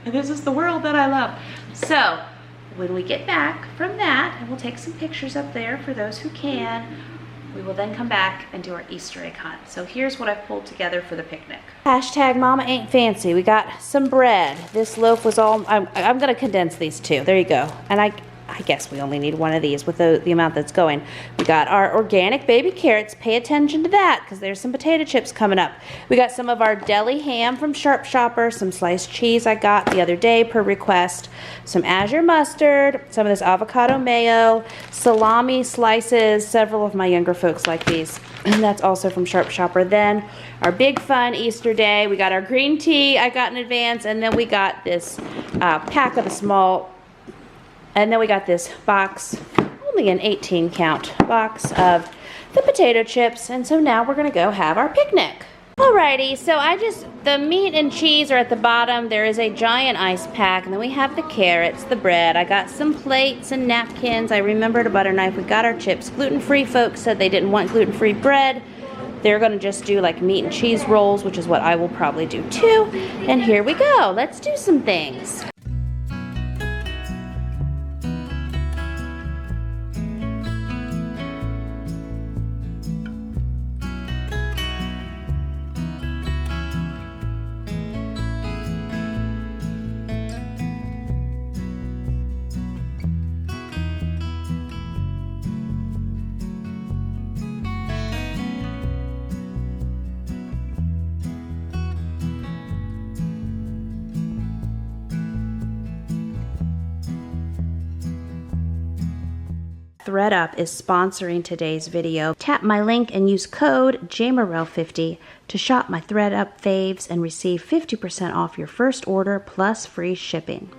Speaker 1: This is the world that I love. So when we get back from that, and we'll take some pictures up there for those who can, we will then come back and do our Easter egg hunt. So here's what I've pulled together for the picnic. Hashtag Mama Ain't Fancy. We got some bread. This loaf was all, I'm gonna condense these 2. There you go. And I guess we only need one of these with the amount that's going. We got our organic baby carrots. Pay attention to that because there's some potato chips coming up. We got some of our deli ham from Sharp Shopper, some sliced cheese I got the other day per request, some azure mustard, some of this avocado mayo, salami slices. Several of my younger folks like these, and that's also from Sharp Shopper. Then our big fun Easter day, we got our green tea I got in advance, and then we got this pack of the small. And then we got this box, only an 18 count box of the potato chips. And so now we're gonna go have our picnic. Alrighty, so the meat and cheese are at the bottom. There is a giant ice pack, and then we have the carrots, the bread. I got some plates and napkins. I remembered a butter knife. We got our chips. Gluten-free folks said they didn't want gluten-free bread. They're gonna just do like meat and cheese rolls, which is what I will probably do too. And here we go, let's do some things. ThredUp is sponsoring today's video. Tap my link and use code JMorell50 to shop my ThredUp faves and receive 50% off your first order plus free shipping.